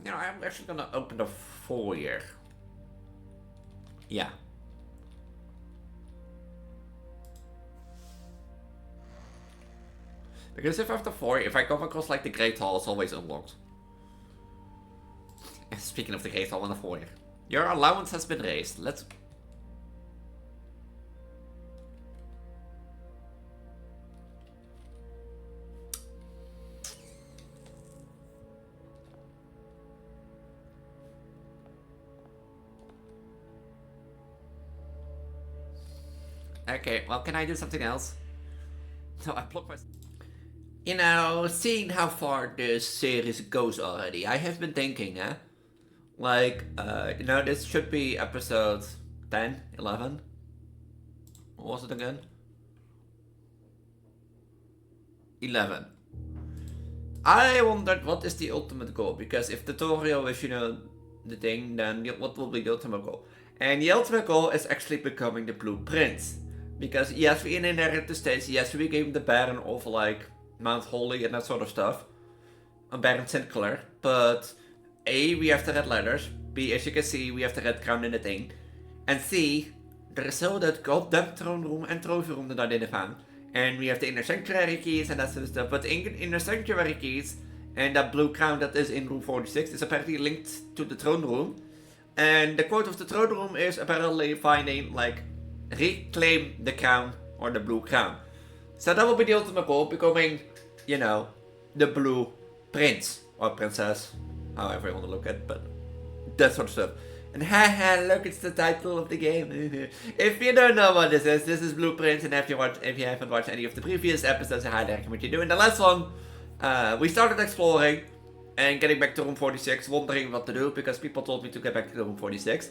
You know, I'm actually gonna open the foyer. Yeah. Because if I have the foyer, if I come across like the Great Hall, it's always unlocked. And speaking of the Great Hall and the foyer, your allowance has been raised. Let's. Okay, well, can I do something else? No, I blocked my. You know, seeing how far this series goes already, I have been thinking, like, you know, this should be episode 10, 11. What was it again? 11. I wondered what is the ultimate goal, because if tutorial is, you know, the thing, then what will be the ultimate goal? And the ultimate goal is actually becoming the blueprint. Because yes, we inherited the stage, yes, we became the Baron of like Mount Holly and that sort of stuff. On Baron Sinclair, but A, we have the red letters, B, as you can see, we have the red crown in the thing, and C, there is still that goddamn throne room and trophy room that I didn't find. And we have the inner sanctuary keys and that sort of stuff, but the inner sanctuary keys and that blue crown that is in room 46 is apparently linked to the throne room. And the quote of the throne room is apparently finding, like, reclaim the crown or the blue crown. So that will be the ultimate goal, becoming, you know, the blue prince or princess, however you want to look at it, but that sort of stuff. And haha, look, it's the title of the game. If you don't know what this is Blueprint, and if you haven't watched any of the previous episodes, I highly recommend you do. In the last one, we started exploring and getting back to room 46, wondering what to do, because people told me to get back to room 46.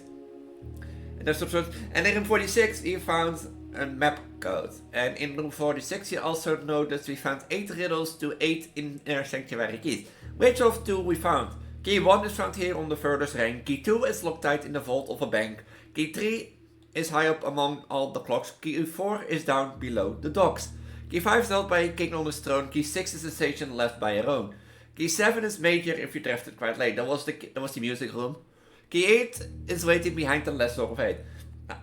And that sort of. And in room 46, we found a map code. And in room 46, you also noticed we found 8 riddles to 8 inner sanctuary keys. Which of 2 we found? Key 1 is found here on the furthest rank. Key 2 is locked out in the vault of a bank. Key 3 is high up among all the clocks. Key 4 is down below the docks. Key 5 is held by a king on his throne. Key 6 is a station left by your own. Key 7 is major if you drafted quite late. That was the music room. Key 8 is waiting behind the lesser of 8.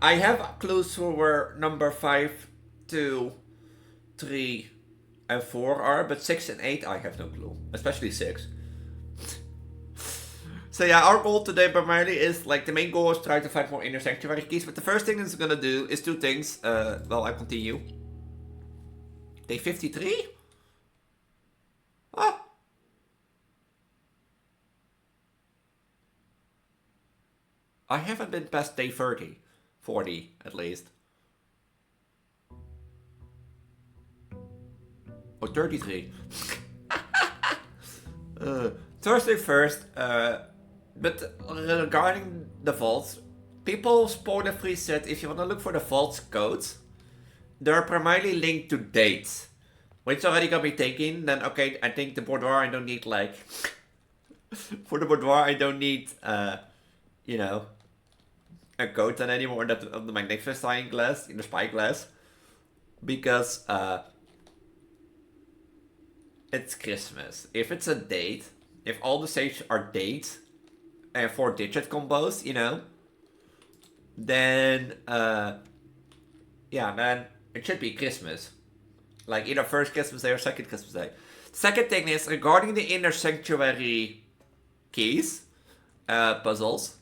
I have clues for where number 5, 2, 3, and 4 are, but 6 and 8 I have no clue. Especially 6. So yeah, our goal today primarily is, like, the main goal is try to find more inner sanctuary keys, but the first thing it's gonna do is 2 things. Well, I continue. Day 53? Ah. I haven't been past day 30. 40, at least. Or 33. Thursday first, but regarding the vaults, people spoiler-free said if you want to look for the vaults codes, they're primarily linked to dates. Which already got me thinking, then okay, I think the boudoir I don't need, like... for the boudoir I don't need, you know, a code then anymore of the magnifying glass, in the spy glass. Because, it's Christmas. If it's a date, if all the saves are dates, and 4-digit combos, you know, then, yeah, then it should be Christmas. Like, either first Christmas Day or second Christmas Day. Second thing is, regarding the inner sanctuary keys, puzzles,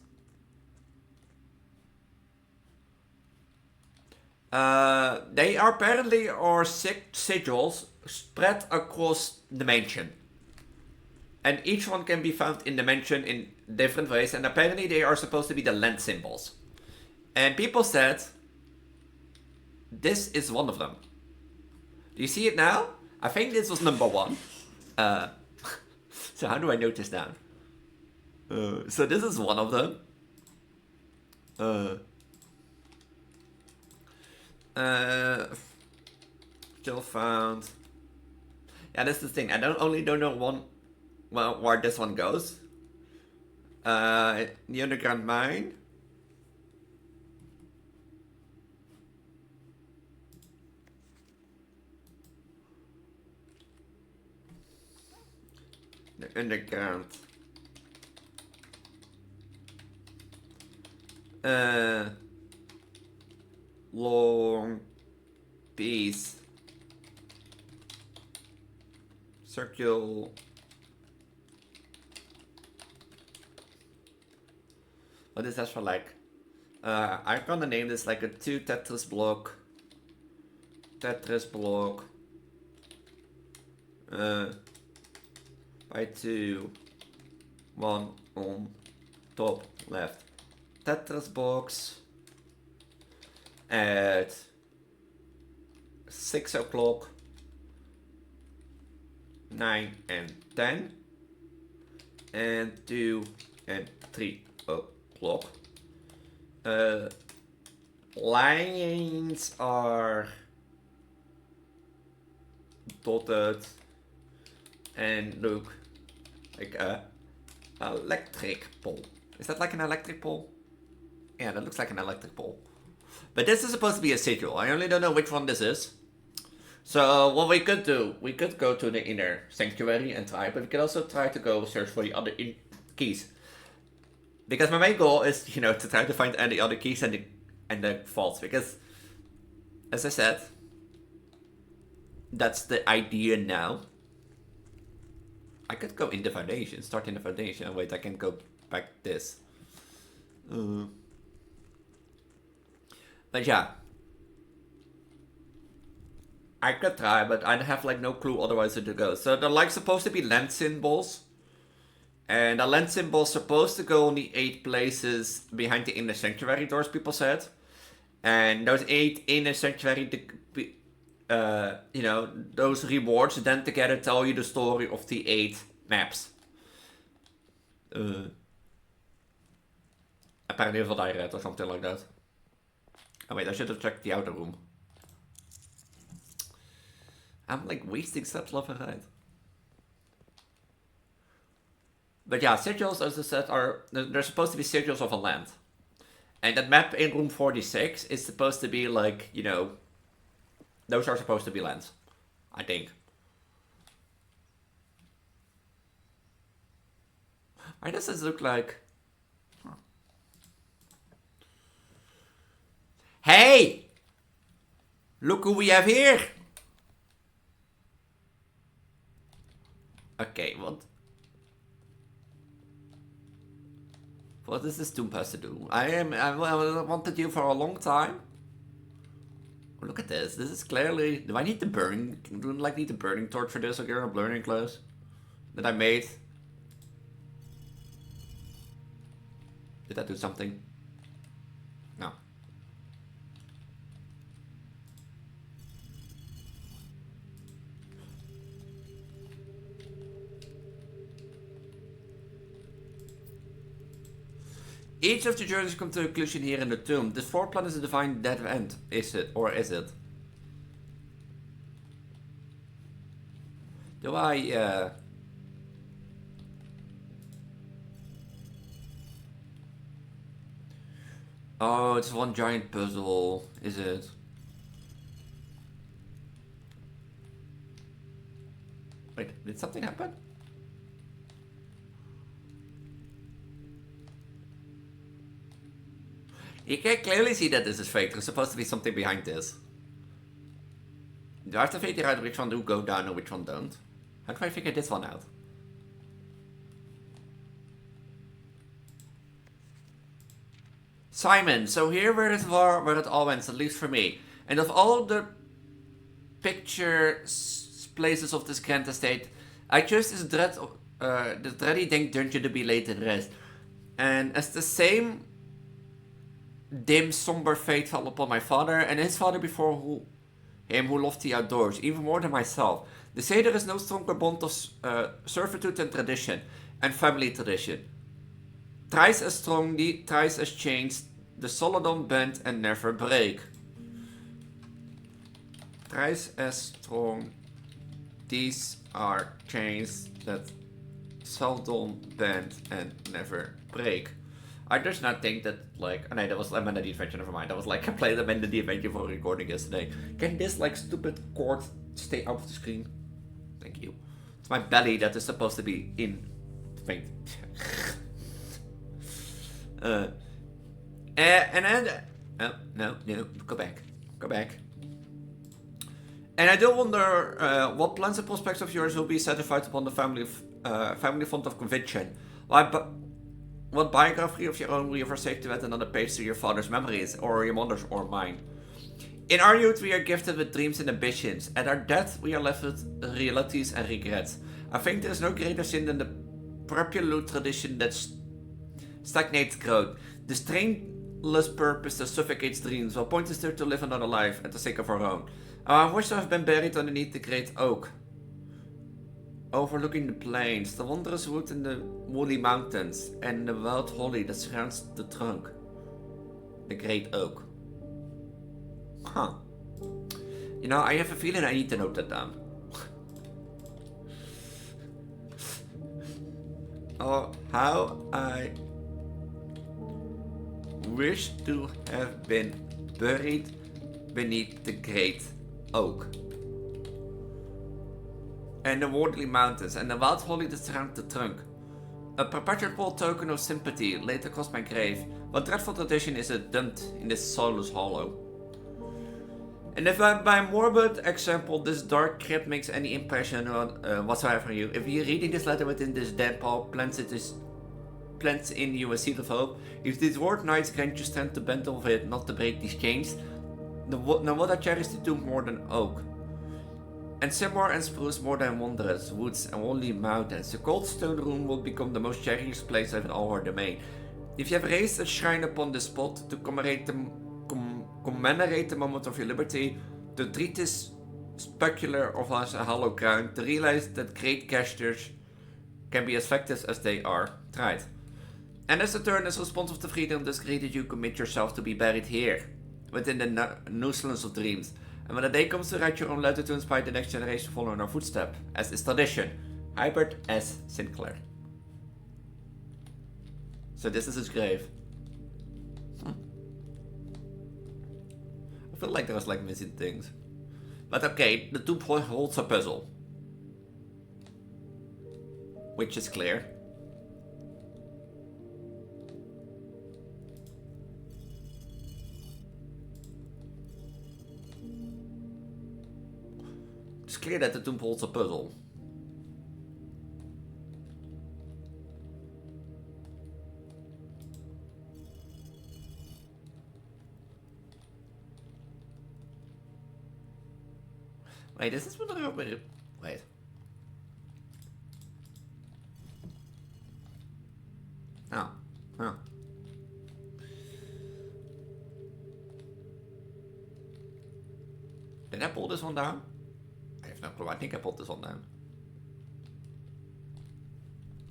they are apparently are 6 sigils spread across the mansion. And each one can be found in the mansion in different ways, and apparently they are supposed to be the land symbols. And people said, this is one of them. Do you see it now? I think this was number 1. So how do I note this down? So this is one of them. Still found. Yeah, that's the thing. I don't know where this one goes. The underground mine. The underground long piece circle what is that for like I'm gonna name this like a 2 Tetris block by 2 1 on top left Tetris box at 6 o'clock 9 and 10 and 2 and 3 o'clock. Lines are dotted and look like a electric pole. Is that like an electric pole? Yeah, that looks like an electric pole. But this is supposed to be a sigil. I only don't know which one this is. So what we could do, we could go to the inner sanctuary and try, but we could also try to go search for the other keys. Because my main goal is, you know, to try to find any other keys and the vaults. Because, as I said, that's the idea now. I could go in the foundation, start in the foundation. Wait, I can go back this. But yeah. I could try, but I have like no clue otherwise where to go. So they're like supposed to be land symbols. And the land symbols supposed to go in the 8 places behind the inner sanctuary doors, people said. And those 8 inner sanctuary, you know, those rewards then together tell you the story of the 8 maps. Apparently that's what I read or something like that. Oh wait, I should have checked the outer room. I'm like wasting steps left and right. But yeah, sigils, as I said, they're supposed to be sigils of a land. And that map in room 46 is supposed to be like, you know, those are supposed to be lands. I think. Why does this look like... Huh. Hey! Look who we have here! Okay, what? What is this tomb supposed to do? I wanted you for a long time. Oh, look at this. This is clearly... Do I need the burning... Do I like need the burning torch for this or a burning clothes? That I made? Did that do something? No. Each of the journeys come to a conclusion here in the tomb. This floor plan is a divine dead end, is it? Or is it? Do I, Oh, it's one giant puzzle, is it? Wait, did something happen? You can clearly see that this is fake. There's supposed to be something behind this. Do I have to figure out which one do go down and which one don't? How do I figure this one out? Simon, so here where it all went, at least for me. And of all the picture places of this grand estate, I chose this dready dank dungeon to be laid in rest. And as the same dim, somber fate fell upon my father and his father before him who loved the outdoors, even more than myself. They say there is no stronger bond of servitude and tradition, and family tradition. Thrice as strongly, thrice as chains, the solidum bend and never break. Thrice as strong, these are chains that seldom bend and never break. I just not think that, like, no, that was, I'm in the adventure, never mind. I was like, I played them in the adventure for recording yesterday. Can this, like, stupid cord stay out of the screen? Thank you. It's my belly that is supposed to be in the thing. And then, oh, no, go back. And I do wonder what plans and prospects of yours will be satisfied upon the family font of conviction. What biography of your own will you forsake to add another page to your father's memories, or your mother's, or mine? In our youth, we are gifted with dreams and ambitions. At our death, we are left with realities and regrets. I think there is no greater sin than the prelude tradition that stagnates growth. The strainless purpose that suffocates dreams, while point is there to live another life at the sake of our own. I wish to have been buried underneath the great oak, overlooking the plains, the wondrous wood in the woolly mountains, and the wild holly that surrounds the trunk. The great oak. Huh. You know, I have a feeling I need to note that down. Oh, how I wish to have been buried beneath the great oak. And the woodly mountains, and the wild holly that surround the trunk. A perpetual token of sympathy laid across my grave. What dreadful tradition is it dumped in this soulless hollow? And if by morbid example this dark crypt makes any impression whatsoever on you, if you're reading this letter within this dead paw plants in you a seed of hope, if these word nights grant you strength to bend over it, not to break these chains, then what I cherish the tomb more than oak. And sycamore and spruce more than wondrous woods and lonely mountains. The cold stone room will become the most cherished place in all our domain. If you have raised a shrine upon this spot to commemorate the moment of your liberty, to treat this specular of us a hollow crown, to realize that great gestures can be as effective as they are tried. And as the turn is responsive to freedom, thus created you commit yourself to be buried here, within the nuisance of dreams. And when the day comes to write your own letter to inspire the next generation following our footstep, as is tradition, Hubert S. Sinclair. So this is his grave. I feel like there was like missing things. But okay, the tomb holds a puzzle. Which is clear. It's clear that the tomb holds a puzzle. Wait, is this one over? Wait. Oh. Huh. Did I pull this one down? I have no clue. I think I pulled this one down.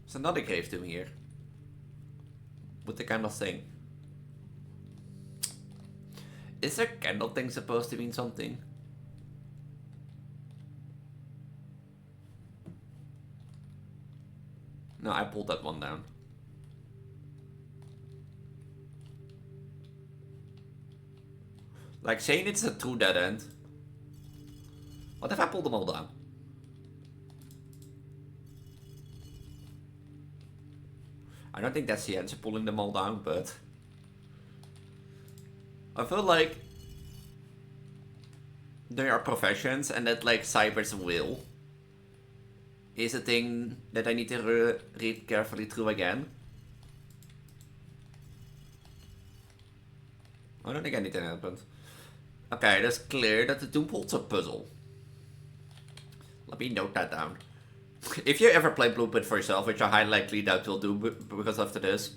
There's another grave tomb here. With the candle thing. Is the candle thing supposed to mean something? No, I pulled that one down. Like saying it's a true dead end. What if I pulled them all down? I don't think that's the answer, pulling them all down, but I feel like there are professions and that like Cyber's will is a thing that I need to read carefully through again. I don't think anything happened. Okay, that's clear that the tomb holds a puzzle. Let me note that down. If you ever play Blueprint for yourself, which I highly likely doubt you'll do because after this,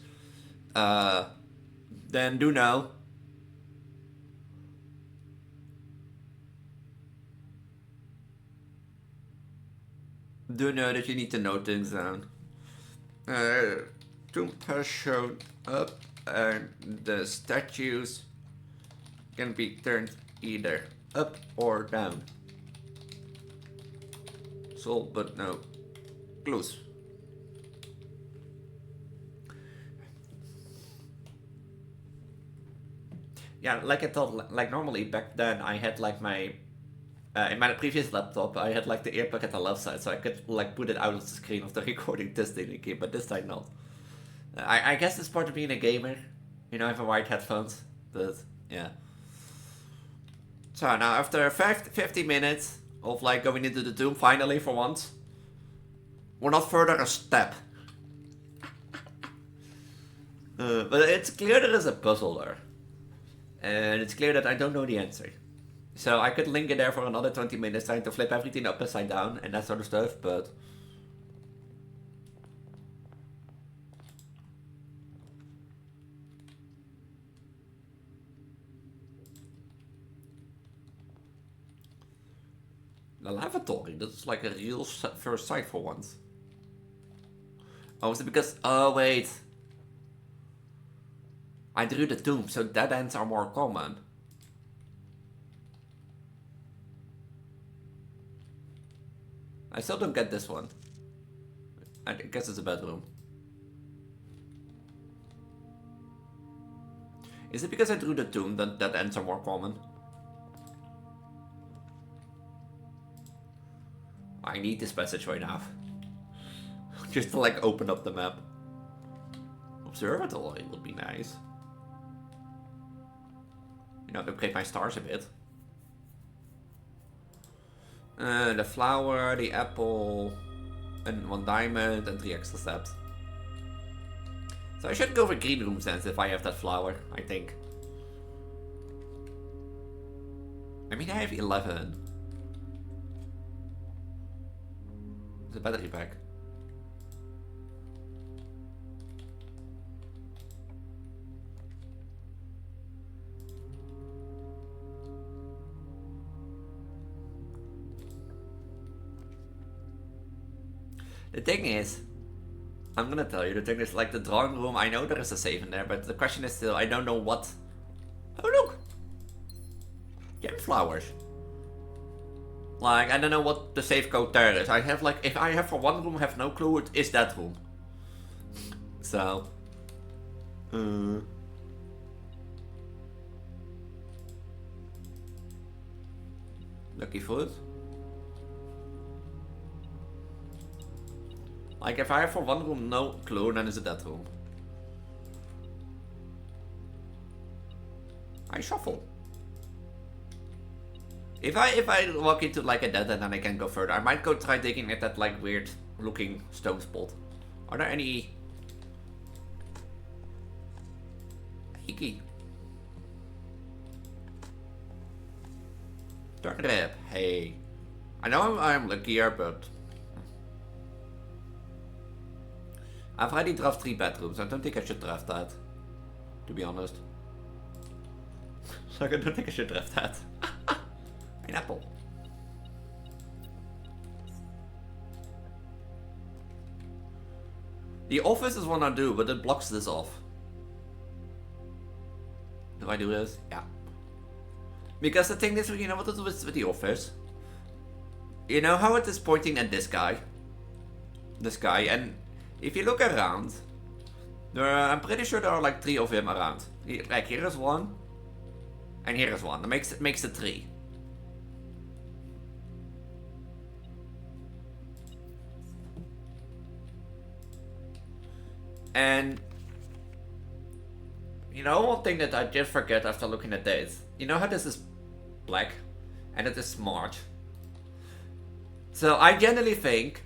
then do know. Do know that you need to note things down. Tomb has shown up and the statues can be turned either up or down. Sold but no clues. Yeah, like I thought, like normally back then I had like my in my previous laptop I had like the earplug at the left side, so I could like put it out of the screen of the recording this thing again, but this time not. I guess it's part of being a gamer. You know, I have white headphones, but yeah. So now after 50 minutes of like going into the tomb, finally for once, we're not further a step. But it's clear there is a puzzle there. And it's clear that I don't know the answer. So I could link it there for another 20 minutes trying to flip everything upside down and that sort of stuff, but... The lavatory, that's like a real first sight for once. Oh, is it because... Oh, wait. I drew the tomb, so dead ends are more common. I still don't get this one. I guess it's a bedroom. Is it because I drew the tomb that dead ends are more common? I need this passage right now. Just to like open up the map. Observatory would be nice. You know, upgrade my stars a bit. The flower, the apple, and 1 diamond, and 3 extra steps. So I should go for green room sense if I have that flower, I think. I mean, I have 11. It's a battery pack. The thing is, I'm gonna tell you, the thing is, like, the drawing room, I know there is a save in there, but the question is still, I don't know what... Oh, look! Gem flowers. Like, I don't know what the save code there is. I have, like, if I have for one room, I have no clue it is that room. So... Lucky fruit. Like, if I have for one room no clue, then is it that room. I shuffle. If I walk into like a dead end and I can go further, I might go try digging at that like weird looking stone spot. Are there any... Hiki. Turn it up. Hey. I know I'm luckier, but... I've already drafted 3 bedrooms. I don't think I should draft that. To be honest. So I don't think I should draft that. An apple. The office is one I do, but it blocks this off. Do I do this? Yeah. Because the thing is, you know what it is with the office? You know how it is pointing at this guy? This guy, and if you look around, I'm pretty sure there are like 3 of him around. Like here is 1, and here is 1. That makes it 3. And you know one thing that I did forget after looking at this? You know how this is black and it is smart? So I generally think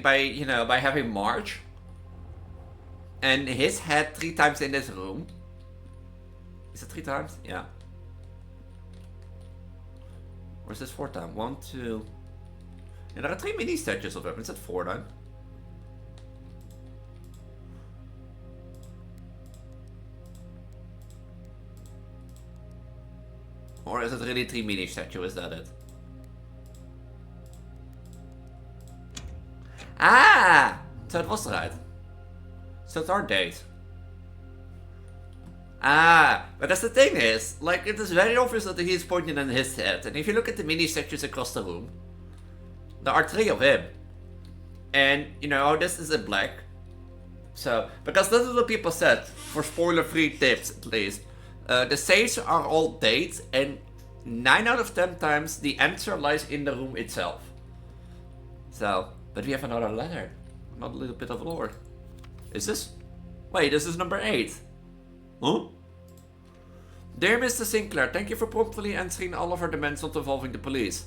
by, you know, by having March and his head 3 times in this room. Is it 3 times? Yeah. Or is this 4 times? 1, 2. Yeah, there are 3 mini statues of him. Is it 4 then? Or is it really 3 mini statues? Is that it? Ah! So it was right. So it's our date. Ah, but that's the thing is, like, it is very obvious that he's pointing in his head. And if you look at the mini statues across the room, there are 3 of him. And, you know, this is in black. So, because this is what people said, for spoiler-free tips at least. The saves are all dates, and 9 out of 10 times the answer lies in the room itself. So, but we have another letter. Another little bit of lore. Is this? Wait, this is number 8. Huh? Dear Mr. Sinclair, thank you for promptly answering all of our demands not involving the police,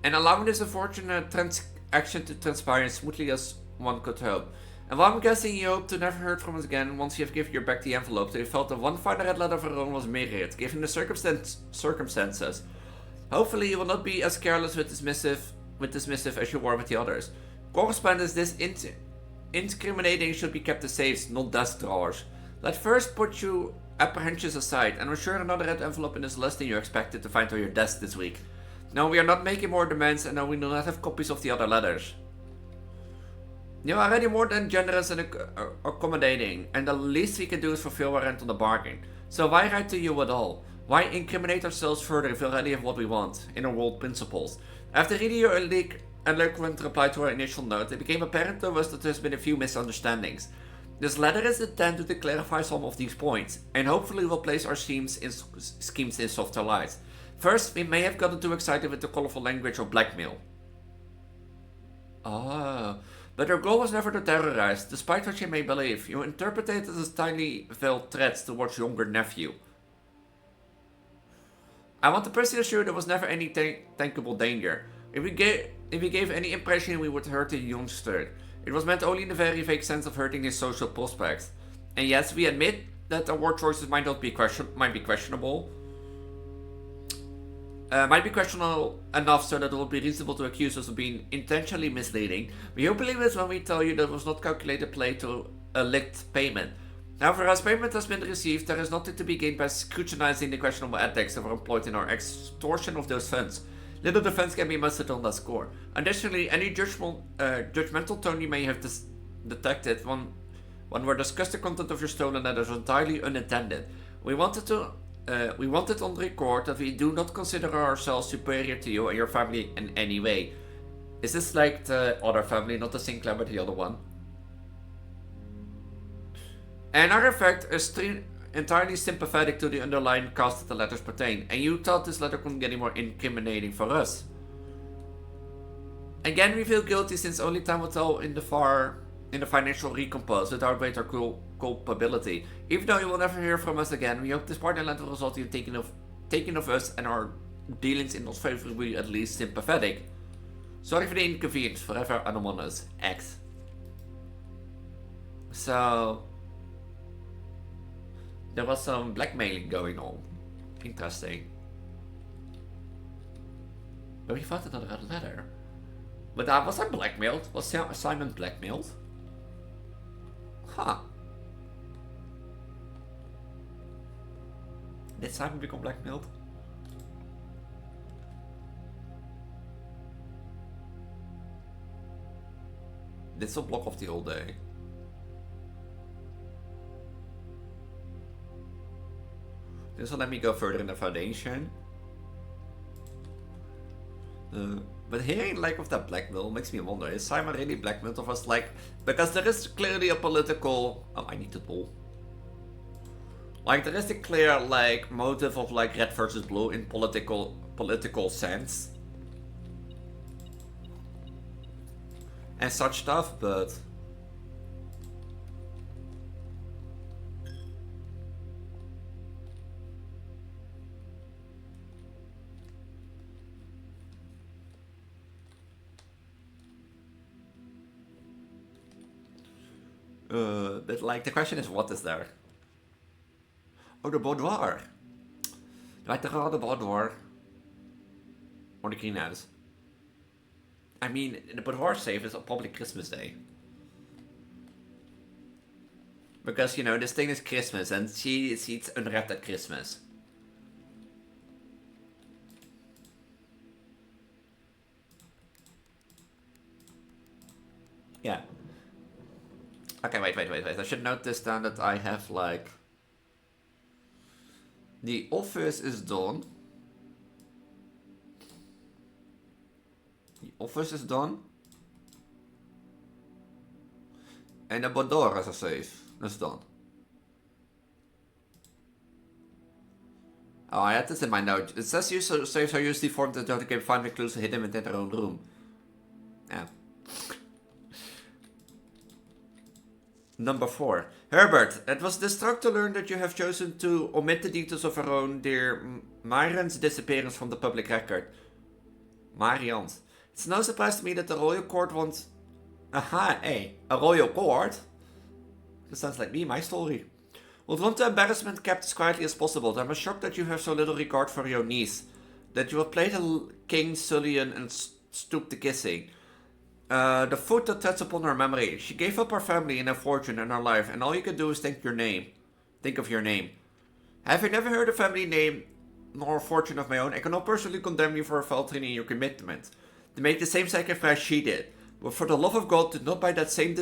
and allowing this unfortunate transaction to transpire as smoothly as one could hope. And while I'm guessing you hope to never hear from us again once you have given back the envelope, so you felt that one final red letter of our own was merit, given the circumstances. Hopefully you will not be as careless with this missive as you were with the others. Correspondence this incriminating should be kept as safes, not desk drawers. Let's first put your apprehensions aside, and I'm sure another red envelope in this less than you expected to find on your desk this week. No, we are not making more demands, and no, we do not have copies of the other letters. You are already more than generous and accommodating, and the least we can do is fulfill our end on the bargain. So why write to you at all? Why incriminate ourselves further if we already have what we want? Inner world principles. After reading your eloquent reply to our initial note, it became apparent to us that there has been a few misunderstandings. This letter is intended to clarify some of these points, and hopefully will place our schemes in softer light. First, we may have gotten too excited with the colorful language of blackmail. But our goal was never to terrorize, despite what you may believe. You interpreted it as tiny veiled threats towards your younger nephew. I want to personally assure there was never any tankable danger. If we gave any impression we would hurt the youngster, it was meant only in the very vague sense of hurting his social prospects. And yes, we admit that our word choices might be questionable. Might be questionable enough so that it would be reasonable to accuse us of being intentionally misleading. We hope believe it when we tell you that it was not calculated play to a licked payment. However, as payment has been received, there is nothing to be gained by scrutinizing the questionable ethics that were employed in our extortion of those funds. Little defense can be mustered on that score. Additionally, any judgmental tone you may have detected when we discussed the content of your stolen letters was entirely unintended. We wanted on record that we do not consider ourselves superior to you and your family in any way. Is this like the other family, not the Sinclair, but the other one? And our effect is entirely sympathetic to the underlying cause that the letters pertain, and you thought this letter couldn't get any more incriminating for us. Again, we feel guilty since only time will tell in the financial recompose without greater culpability. Even though you will never hear from us again, we hope this partner letter will result in taking of us and our dealings in not favorably, at least sympathetic. Sorry for the inconvenience. Forever Anonymous X. So there was some blackmailing going on. Interesting. But we found another letter. But was I blackmailed? Was Simon blackmailed? Huh. Did Simon become blackmailed? This will block off the whole day. This will let me go further in the foundation. But hearing like of that blackmail makes me wonder, is Simon really blackmailed or was like, because there is clearly a political, I need to pull. Like there is a clear like motive of like red versus blue in political sense. And such stuff, but like the question is, what is there? Oh, the boudoir. Like the boudoir. Or the greenhouse. I mean, the boudoir safe is a public Christmas day. Because, you know, this thing is Christmas and she eats unwrapped at Christmas. Yeah. Okay, wait. I should note this down that I have like... The office is done. The office is done. And the boudoir is a safe. That's done. Oh, I had this in my note. It says use safes are usually formed to authenticate find recluses hidden within their own room. Yeah. Number 4. Herbert, it was distraught to learn that you have chosen to omit the details of our own dear Marian's disappearance from the public record. Marian's. It's no surprise to me that the royal court wants... Aha, hey, a royal court? This sounds like me, my story. Would want the embarrassment kept as quietly as possible. I'm shocked that you have so little regard for your niece. That you will play the king Sullian and stoop to kissing. The foot that touched upon her memory. She gave up her family and her fortune and her life, and all you can do is think of your name. Have you never heard a family name nor a fortune of my own? I cannot personally condemn you for faltering in your commitment. To make the same sacrifice she did. But for the love of God, do not by that same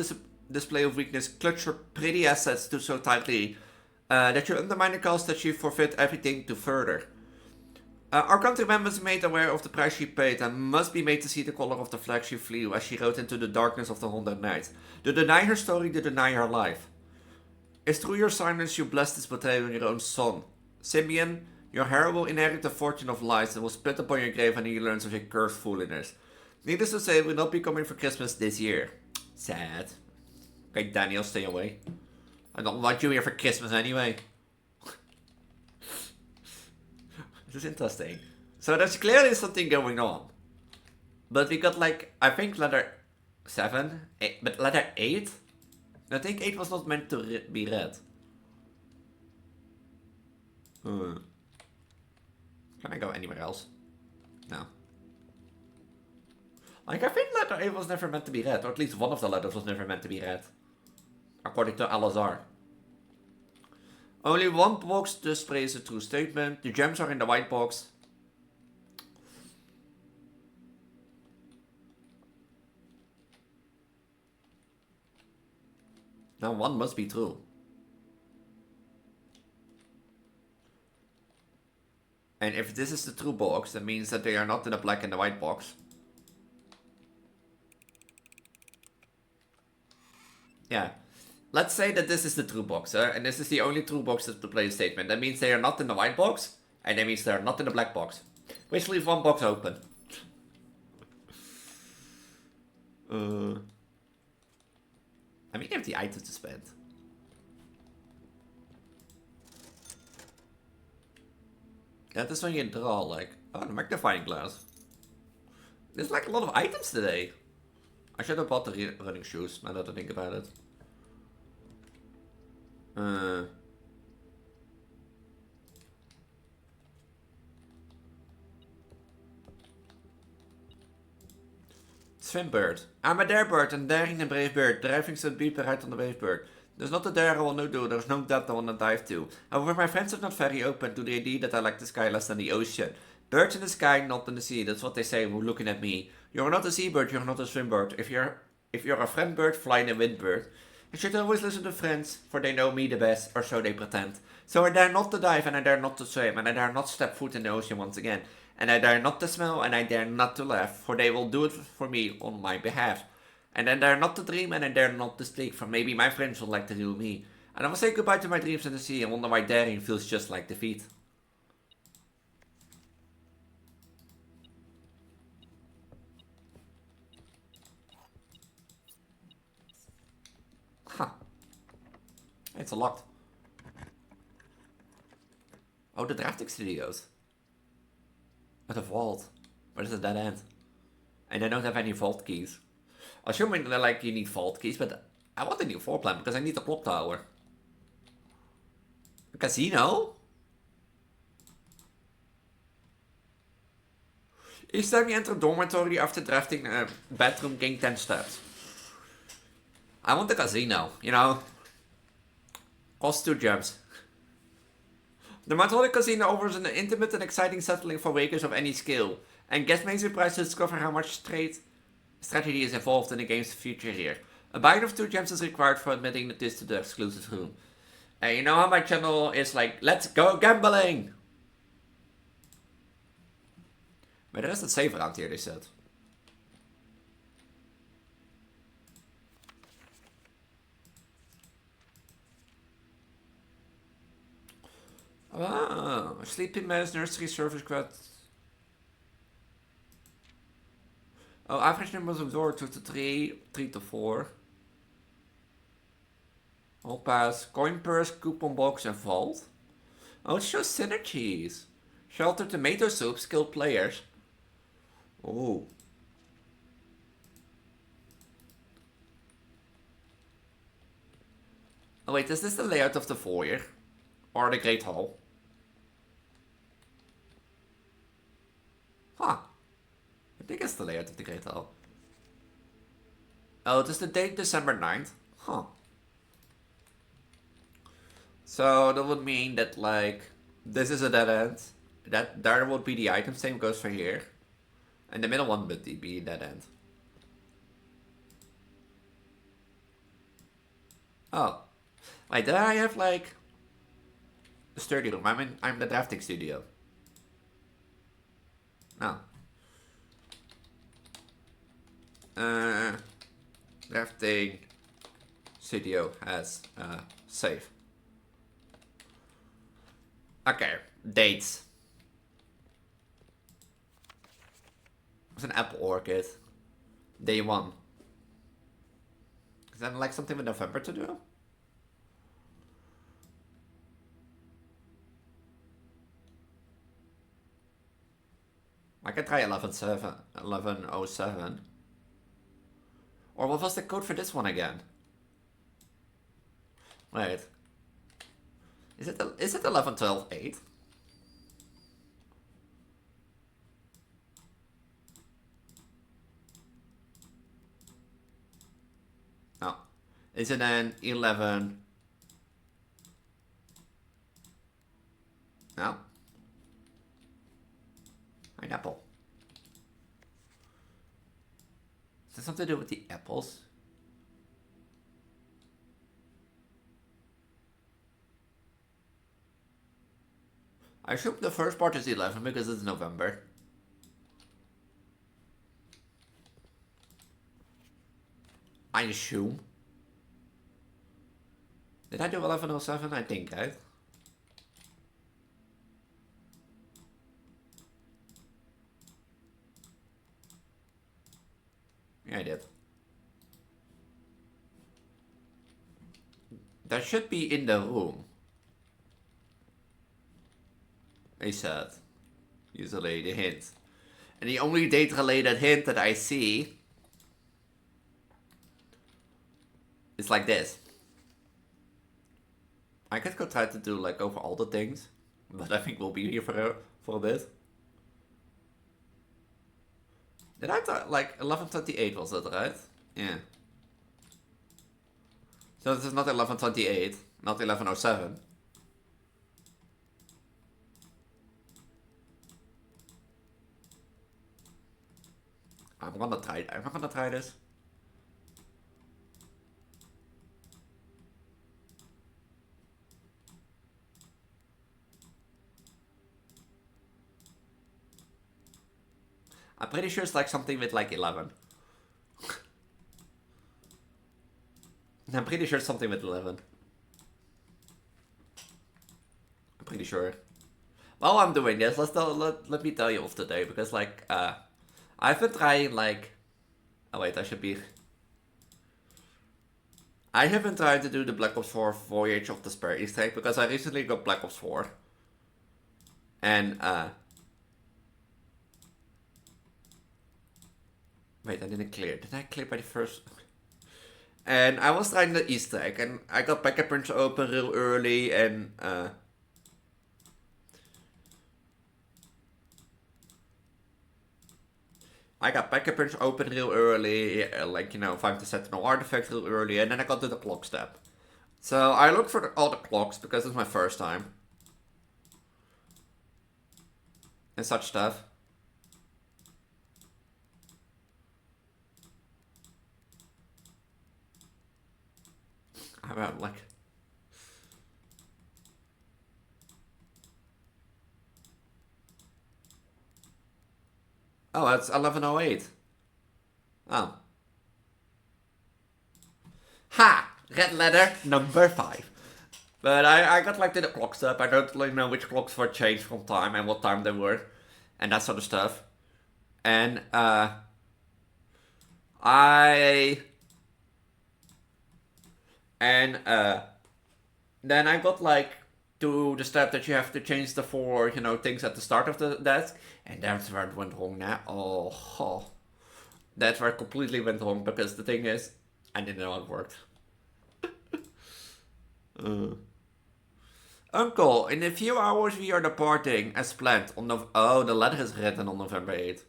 display of weakness clutch your pretty assets to so tightly that you undermine the cause that she forfeit everything to further. Our countryman was made aware of the price she paid and must be made to see the color of the flag she flew as she rode into the darkness of the 100 nights. To deny her story, to deny her life. It's through your silence you bless this betrayal on your own son. Simeon, your hair will inherit the fortune of lies and will spit upon your grave when he learns of your cursed foolishness. Needless to say, it will not be coming for Christmas this year. Sad. Okay, Daniel, stay away. I don't want you here for Christmas anyway. This is interesting. So there's clearly something going on. But we got like, I think letter 7, 8, but letter 8? I think 8 was not meant to be read. Can I go anywhere else? No. Like, I think letter 8 was never meant to be read. Or at least one of the letters was never meant to be read. According to Alazar. Only one box displays a true statement. The gems are in the white box. Now one must be true. And if this is the true box, that means that they are not in the black and the white box. Yeah. Let's say that this is the true box, and this is the only true box that displays a statement. That means they are not in the white box, and that means they are not in the black box. Which leave one box open. I mean, empty items to spend. That is when you draw, like, oh, the magnifying glass. There's like a lot of items today. I should have bought the running shoes, now that I think about it. Swimbird. I'm a darebird, and daring and brave bird, driving so deep right on the brave bird. There's not a dare I will not do, there's no depth I will not dive to. However, my friends are not very open to the idea that I like the sky less than the ocean. Birds in the sky, not in the sea, that's what they say when looking at me. You're not a seabird, you're not a swimbird. If you're a friend bird, fly in a wind bird. I should always listen to friends, for they know me the best, or so they pretend. So I dare not to dive, and I dare not to swim, and I dare not step foot in the ocean once again. And I dare not to smile, and I dare not to laugh, for they will do it for me on my behalf. And I dare not to dream, and I dare not to speak, for maybe my friends would like to do me. And I will say goodbye to my dreams in the sea, and wonder why daring feels just like defeat. Huh. It's locked. Oh, the drafting studios. Oh, the vault. Where is the dead end? And I don't have any vault keys. Assuming that like you need vault keys, but I want a new floor plan because I need a clock tower. A casino? Each time you enter a dormitory after drafting a bedroom, gain 10 steps. I want a casino, you know. Cost 2 gems. The Montreal Casino offers an intimate and exciting settling for wakers of any skill, and guests may surprised to discover how much strategy is involved in the game's future here. A buy-in of 2 gems is required for admitting this to the exclusive room. And you know how my channel is like, let's go gambling! But there is a safe around here, they said. Ah, Sleeping Mouse Nursery Service Quad. Oh, average numbers of door 2 to 3, 3 to 4. Hall pass, coin purse, coupon box, and vault. Oh, it shows synergies. Shelter, tomato soup, skilled players. Oh. Oh wait, is this the layout of the foyer? Or the Great Hall? Huh. I think it's the layout of the Great Hall. Oh, it is the date December 9th? Huh. So that would mean that, like, this is a dead end. That there would be the item, same goes for here. And the middle one would be a dead end. Oh. Wait, did I have, like, a sturdy room? I'm the drafting studio. No. Drafting studio has save. Okay, dates. It's an apple orchid. Day 1. Is that like something with November to do? I can try 1107. Or what was the code for this one again? Wait. Is it 1112.8? No. Is it then 11? No. Pineapple. Is that something to do with the apples? I assume the first part is 11 because it's November. I assume. Did I do 1107? I think, right? Yeah, I did. That should be in the room. I said. Usually the hint. And the only date related hint that I see is like this. I could go try to do like over all the things, but I think we'll be here for a bit. Did I like 1128 was that right? Yeah. So this is not 1128, not 1107. I'm gonna try this. I'm pretty sure it's like something with like 11. I'm pretty sure it's something with 11. I'm pretty sure. While I'm doing this, let me tell you of the day, because like, I've been trying like, oh wait, I have been trying to do the Black Ops 4 Voyage of Despair Easter egg, because I recently got Black Ops 4. And, wait, I didn't clear. Did I clear by the first? And I was trying the Easter egg, and I got Packet Punch open real early, and, I got Packet Punch open real early, like, you know, find the Sentinel artifact real early, and then I got to the clock step. So I looked for all the clocks because it's my first time. And such stuff. I'm like... Oh, it's 1108. Oh. Ha! Red letter number 5. But I got like the clocks up. I don't really know which clocks were changed from time and what time they were. And that sort of stuff. And, Then I got like to the step that you have to change the four, things at the start of the desk, and that's where it went wrong now. Oh, that's where it completely went wrong because the thing is, I didn't know it worked. Uncle, in a few hours we are departing as planned on the letter is written on November 8th.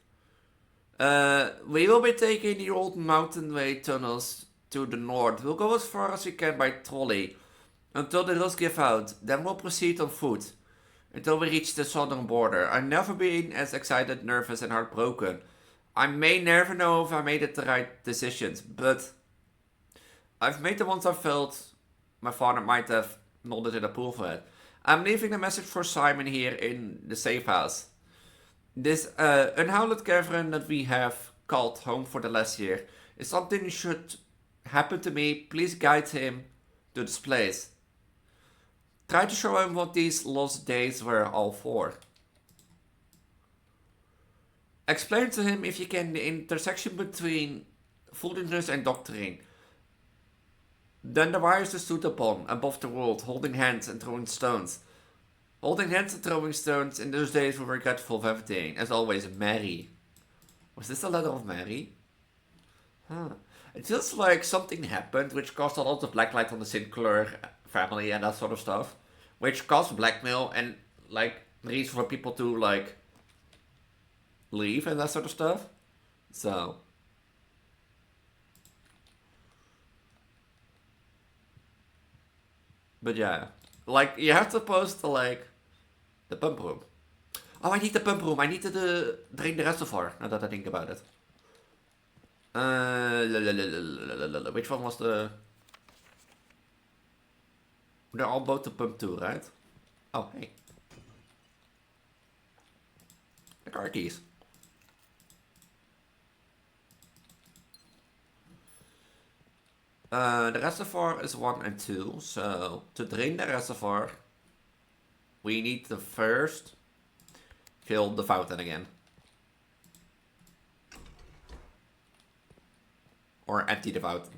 We will be taking the old mountain way tunnels to the north. We'll go as far as we can by trolley until the hills give out. Then we'll proceed on foot until we reach the southern border. I've never been as excited, nervous, and heartbroken. I may never know if I made the right decisions, but I've made the ones I felt my father might have nodded in approval at. I'm leaving a message for Simon here in the safe house. This unhowled cavern that we have called home for the last year, if something should happen to me, please guide him to this place. Try to show him what these lost days were all for. Explain to him if you can the intersection between foolishness and doctrine. Then the wires are stood upon, above the world, holding hands and throwing stones. Holding hands and throwing stones, in those days we were regretful of everything. As always, Mary. Was this a letter of Mary? Huh. It feels like something happened which caused a lot of blacklight on the Sinclair family and that sort of stuff. Which caused blackmail and, like, reason for people to, like, leave and that sort of stuff. So. But yeah. Like, you have to post the, like, the pump room. Oh, I need the pump room. I need to drain the reservoir, now that I think about it. Which one was the... They're all both the pump too, right? Oh, hey. The car keys. The reservoir is 1 and 2, so to drain the reservoir, we need to first fill the fountain again. Or empty the fountain.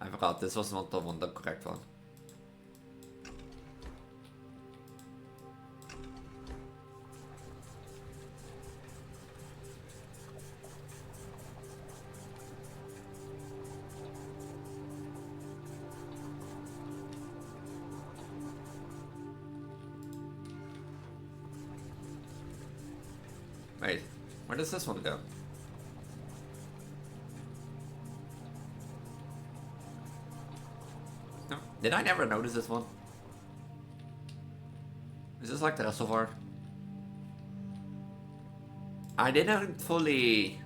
I forgot, this was not the correct one. Wait, where does this one go? No, did I never notice this one? Is this like the reservoir? I didn't fully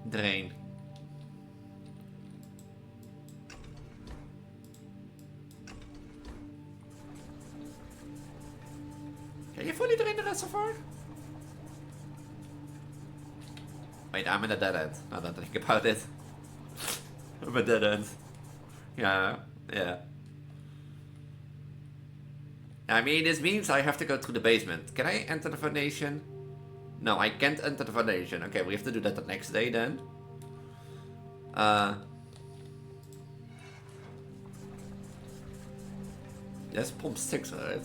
drain. Can you fully drain the reservoir? Wait, I'm in a dead end. Now that I think about it. I'm a dead end. Yeah. I mean, this means I have to go through the basement. Can I enter the foundation? No, I can't enter the foundation. Okay, we have to do that the next day then. That's pump 6, right?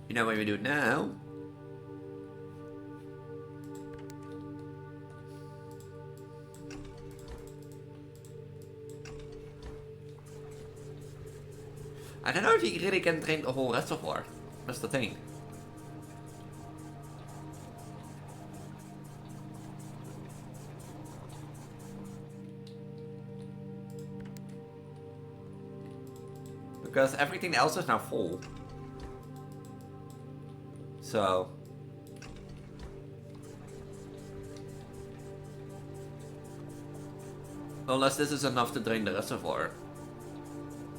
You know what we do now? I don't know if you really can drain the whole reservoir. That's the thing. Because everything else is now full. So... Unless this is enough to drain the reservoir.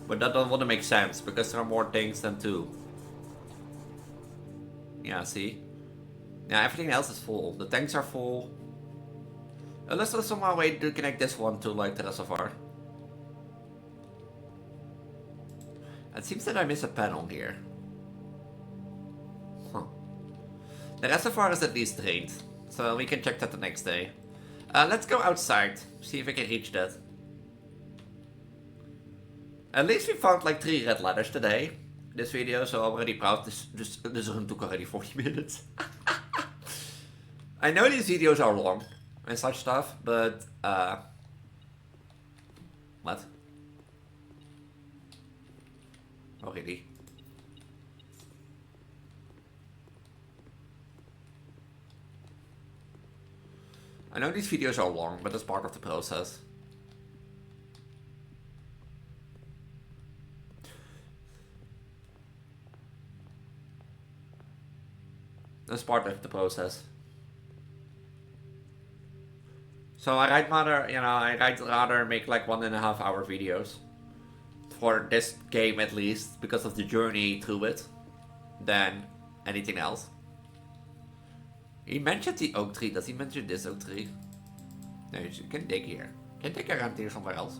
But that doesn't want to make sense, because there are more things than 2. Yeah, see? Yeah, everything else is full. The tanks are full. Unless there's some way to connect this one to, like, the reservoir. It seems that I miss a panel here. Huh. The reservoir is at least drained, so we can check that the next day. Let's go outside, see if we can reach that. At least we found like 3 red ladders today in this video, so I'm already proud. This run took already 40 minutes. I know these videos are long and such stuff, but what? Oh really? I know these videos are long, but that's part of the process. That's part of the process. So I'd rather make like 1.5 hour videos for this game at least, because of the journey through it, than anything else. He mentioned the oak tree. Does he mention this oak tree? No, you can dig here. You can dig around here somewhere else.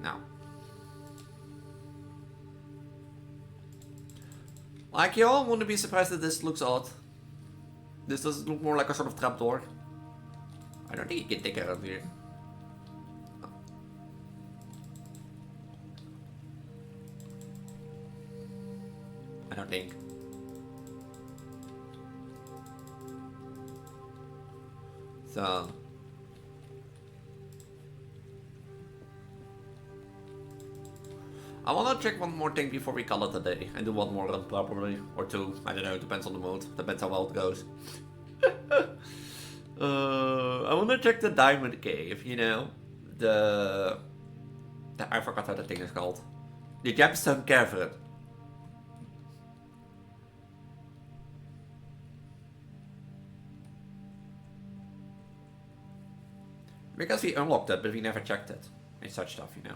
No. Like, y'all wouldn't be surprised that this looks odd. This does look more like a sort of trapdoor. I don't think you can dig around here. I don't think. So. I wanna check one more thing before we call it a day. And do one more run probably. Or 2. I don't know, depends on the mood. Depends how well it goes. I wanna check the diamond cave, you know? I forgot how the thing is called. The gemstone cavern. Because we unlocked it, but we never checked it. And such stuff, you know.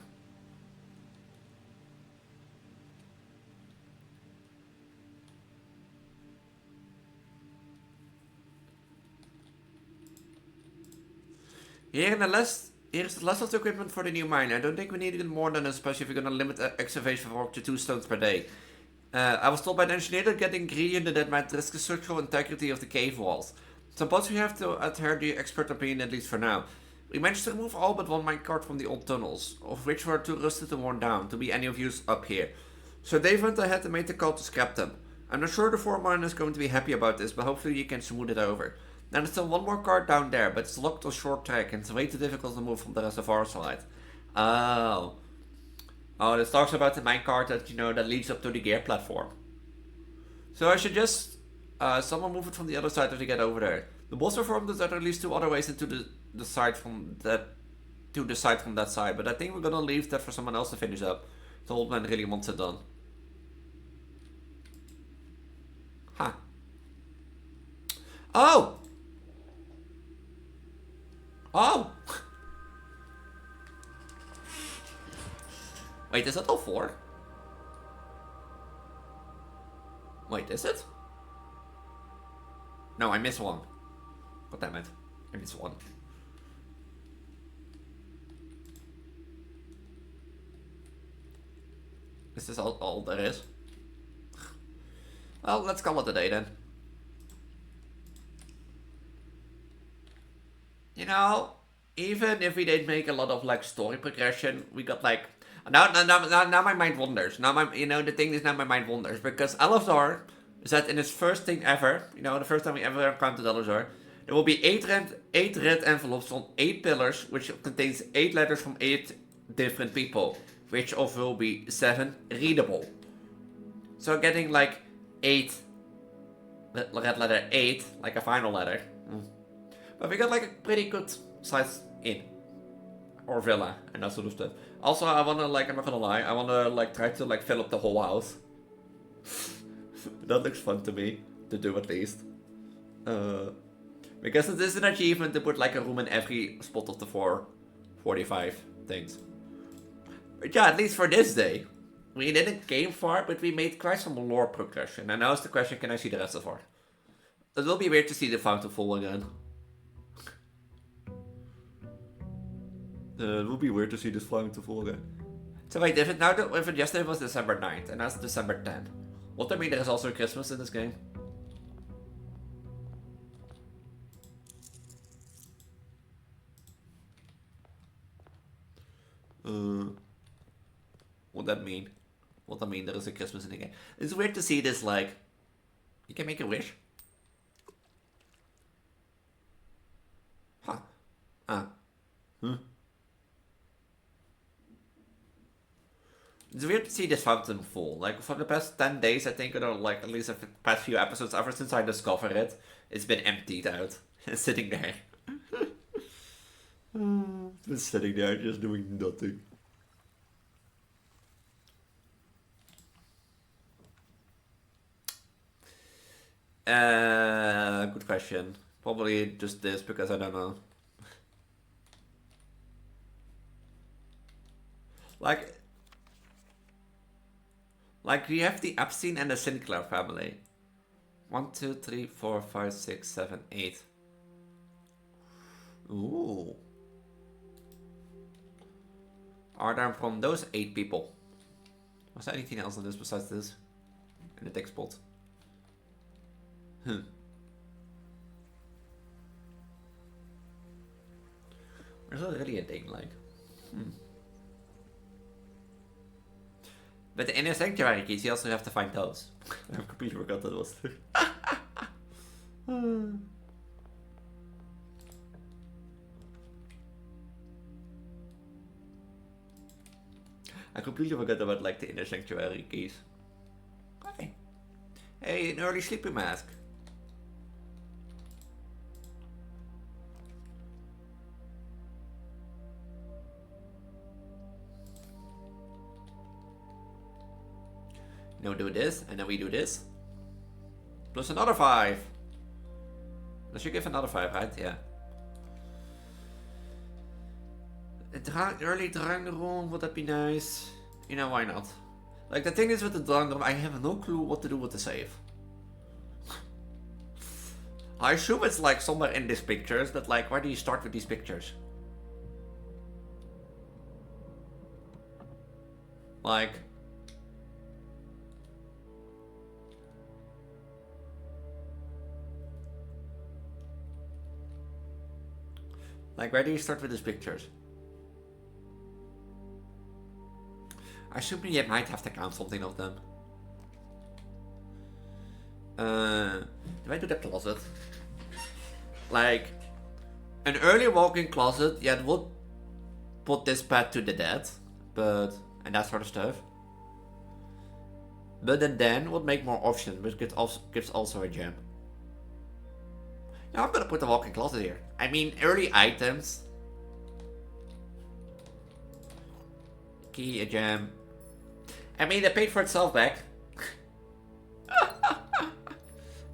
Here's the list of the equipment for the new mine. I don't think we need more than this, especially if we're gonna limit excavation work to 2 stones per day. I was told by the engineer that getting ingredient that might risk the structural integrity of the cave walls. Suppose we have to adhere to the expert opinion at least for now. We managed to remove all but 1 minecart from the old tunnels, of which were too rusted and worn down to be any of use up here. So Dave went ahead and made the call to scrap them. I'm not sure the foreman is going to be happy about this, but hopefully you can smooth it over. Now there's still 1 more cart down there, but it's locked on short track and it's way too difficult to move from the reservoir side. Oh. Oh, this talks about the minecart that, that leads up to the gear platform. So I should just, someone move it from the other side to get over there. The boss informed us that there are at least 2 other ways into the side from that, to the side from that side, but I think we're gonna leave that for someone else to finish up. The old man really wants it done. Huh. Oh! Oh! Wait, is that all 4? Wait, is it? No, I missed 1. God damn it. I missed 1. Is this all there is? Well, let's call it a day then. Even if we didn't make a lot of like story progression, we got like now my mind wanders. Now the thing is, now my mind wanders because Alazar said in his first thing ever, the first time we ever encountered Alazar, there will be 8 red envelopes on 8 pillars, which contains 8 letters from 8 different people, which of will be 7 readable. So getting like 8 red letter 8, like a final letter. But we got like a pretty good size inn. Or villa and that sort of stuff. Also, I wanna I'm not gonna lie, I wanna try to fill up the whole house. That looks fun to me, to do at least. Because it is an achievement to put a room in every spot of the 445 things. But yeah, at least for this day, we didn't game far, but we made quite some lore progression. And now is the question, can I see the rest of art? It will be weird to see the fountain fall again. It will be weird to see this fountain fall again. So wait, if it yesterday was December 9th, and now it's December 10th, what that mean there is also Christmas in this game? What that mean? What that mean there is a Christmas in the game? It's weird to see this, like, you can make a wish. Huh. It's weird to see this fountain fall. Like, for the past 10 days, I think, or like, at least the past few episodes, ever since I discovered it, it's been emptied out. It's sitting there. It's been sitting there, just doing nothing. Good question. Probably just this, because I don't know. Like we have the Epstein and the Sinclair family. 1, 2, 3, 4, 5, 6, 7, 8. Ooh. Are there from those 8 people? Was there anything else on this besides this? In the text spot? There's not really a thing, like. But the inner sanctuary keys, you also have to find those. I completely forgot that was there. I completely forgot about, like, the inner sanctuary keys. Okay. Hey, an early sleeping mask. Now we do this, and then we do this. Plus another 5. That should give another 5, right? Yeah. Early drang room, would that be nice? You know, why not? Like, the thing is with the drang room, I have no clue what to do with the save. I assume it's like somewhere in these pictures, but like, where do you start with these pictures? Like... Like, where do you start with these pictures? I assume you might have to count something of them. Do I do the closet? Like, an early walk-in closet, yeah, it would put this bed to the dead, but, and that sort of stuff. But the den would make more options, which gives also a gem. Now I'm gonna put the walk-in closet here. I mean, early items. Key, a gem. I mean, it paid for itself back. It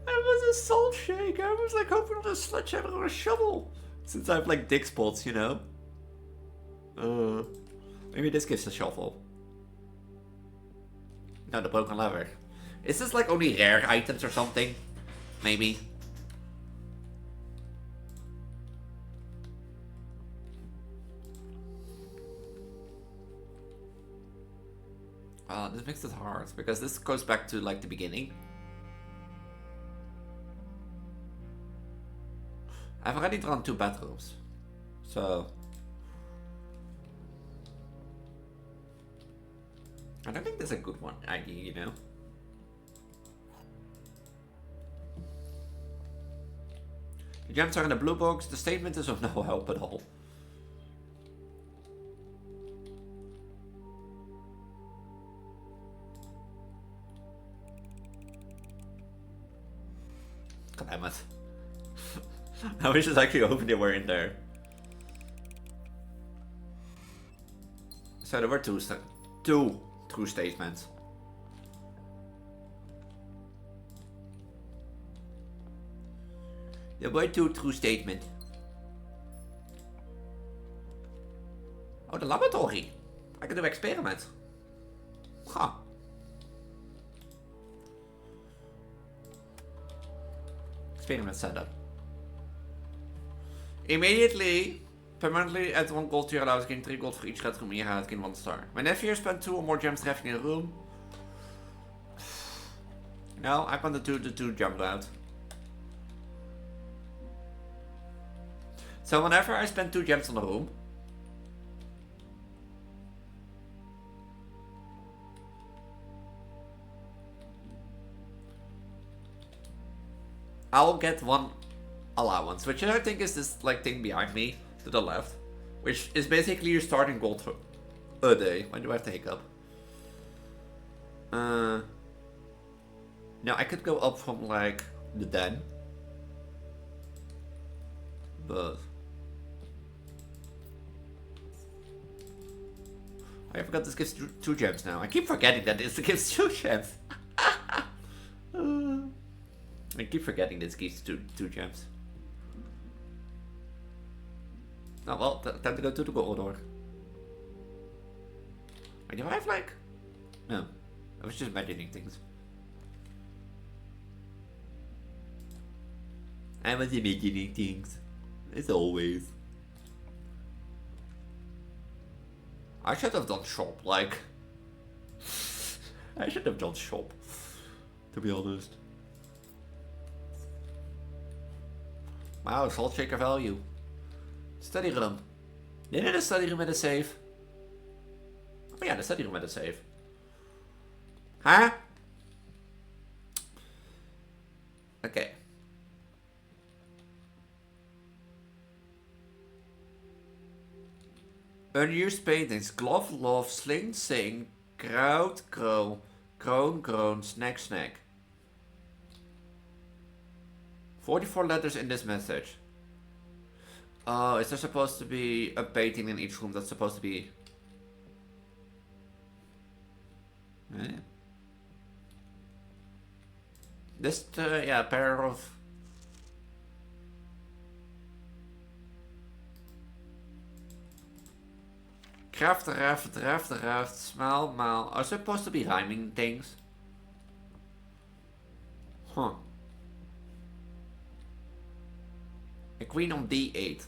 was a salt shake. I was like hoping for a sledgehammer or a shovel. Since I have like dig spots, you know. Maybe this gives a shovel. No, the broken lever. Is this like only rare items or something? Maybe. This makes it hard, because this goes back to, like, the beginning. I've already drawn 2 bedrooms. So... I don't think that's a good one idea, you know? The gems are in the blue box. The statement is of no help at all. God damn it. I wish it's actually hoping they were in there. So there were two true statements. There were 2 true statements. Oh, the laboratory. I can do experiments. Huh. Experiment setup. Immediately, permanently add 1 gold to your allowance, gain 3 gold for each red room in your hand, gain 1 star. Whenever you spend 2 or more gems trafficking in a room. No, I'm gonna do the 2 jump route. So whenever I spend 2 gems on a room, I'll get 1 allowance, which I think is this like thing behind me to the left, which is basically your starting gold for a day. When do I have to hiccup? Now I could go up from like the den, but I forgot this gives 2 gems now. I keep forgetting that this gives 2 gems. I keep forgetting this gives 2 gems. Oh well, time to go to the corridor. Wait, do I have like... No, I was just imagining things. I was imagining things. As always. I should have done shop, like... I should have done shop, to be honest. Wow, salt shaker value. Study room. Didn't the study room had a save? Oh yeah, the study room had a save. Huh? Okay. Unused paintings. Glove, love, sling, sing, kraut, crow, kroon, groan, snack, snack. 44 letters in this message. Oh, is there supposed to be a painting in each room that's supposed to be... Eh? This, yeah, a pair of... Craft, raft, smile, mal. Are supposed to be rhyming things? Huh. A queen on D8.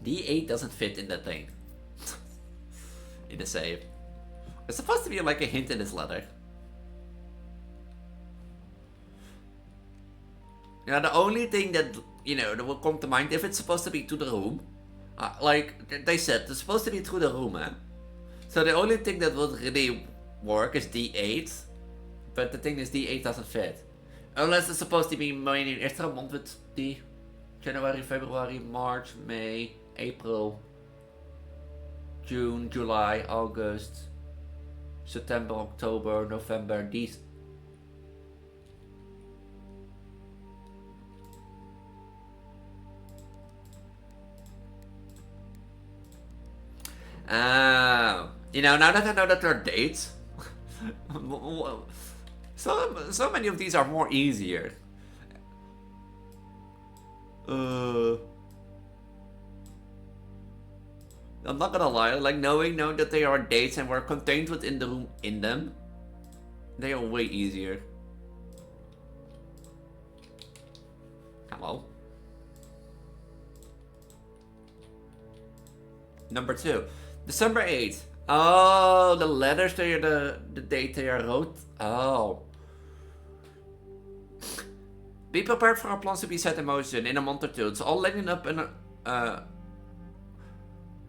D8 doesn't fit in that thing. In the save. It's supposed to be like a hint in this letter. Yeah, the only thing that, you know, that will come to mind if it's supposed to be to the room. Like they said, it's supposed to be through the room, eh? So the only thing that would really work is D8. But the thing is, D8 doesn't fit. Unless it's supposed to be mijn eerste month with D. January, February, March, May, April, June, July, August, September, October, November, these. You know, now that I know that there are dates, so many of these are more easier. I'm not gonna lie, like knowing that they are dates and were contained within the room in them, they are way easier. Hello. Number 2, December 8th. Oh, the letters they are the date they are wrote. Oh. Be prepared for our plans to be set in motion in a month or two. It's all lining up in a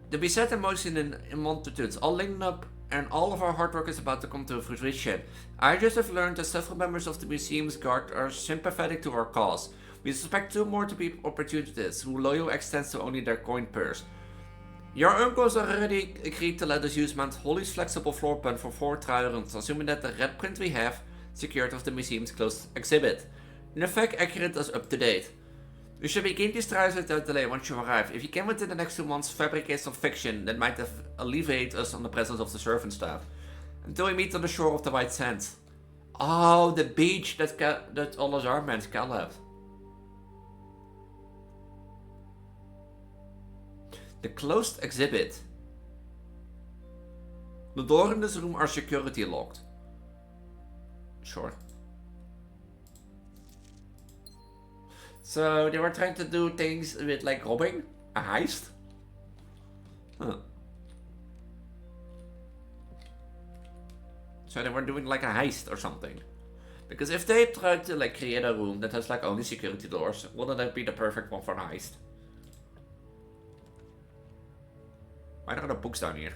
to be set in motion in a month or two. It's all lining up and all of our hard work is about to come to fruition. I just have learned that several members of the museum's guard are sympathetic to our cause. We suspect 2 more to be opportunists who loyal extends to only their coin purse. Your uncles already agreed to let us use Mount Holly's flexible floor plan for 4 trial runs, assuming that the red print we have secured of the museum's closed exhibit. In effect, accurate as up to date. We should begin these trials without delay once you arrive. If you can within the next 2 months fabricate some fiction that might alleviate us on the presence of the servant staff. Until we meet on the shore of the White Sands. Oh, the beach that all those armbands Cal left. The closed exhibit. The doors in this room are security locked. Sure. So they were trying to do things with like robbing? A heist? Huh. So they were doing like a heist or something. Because if they tried to like create a room that has like only security doors, wouldn't that be the perfect one for a heist? Why are there books down here?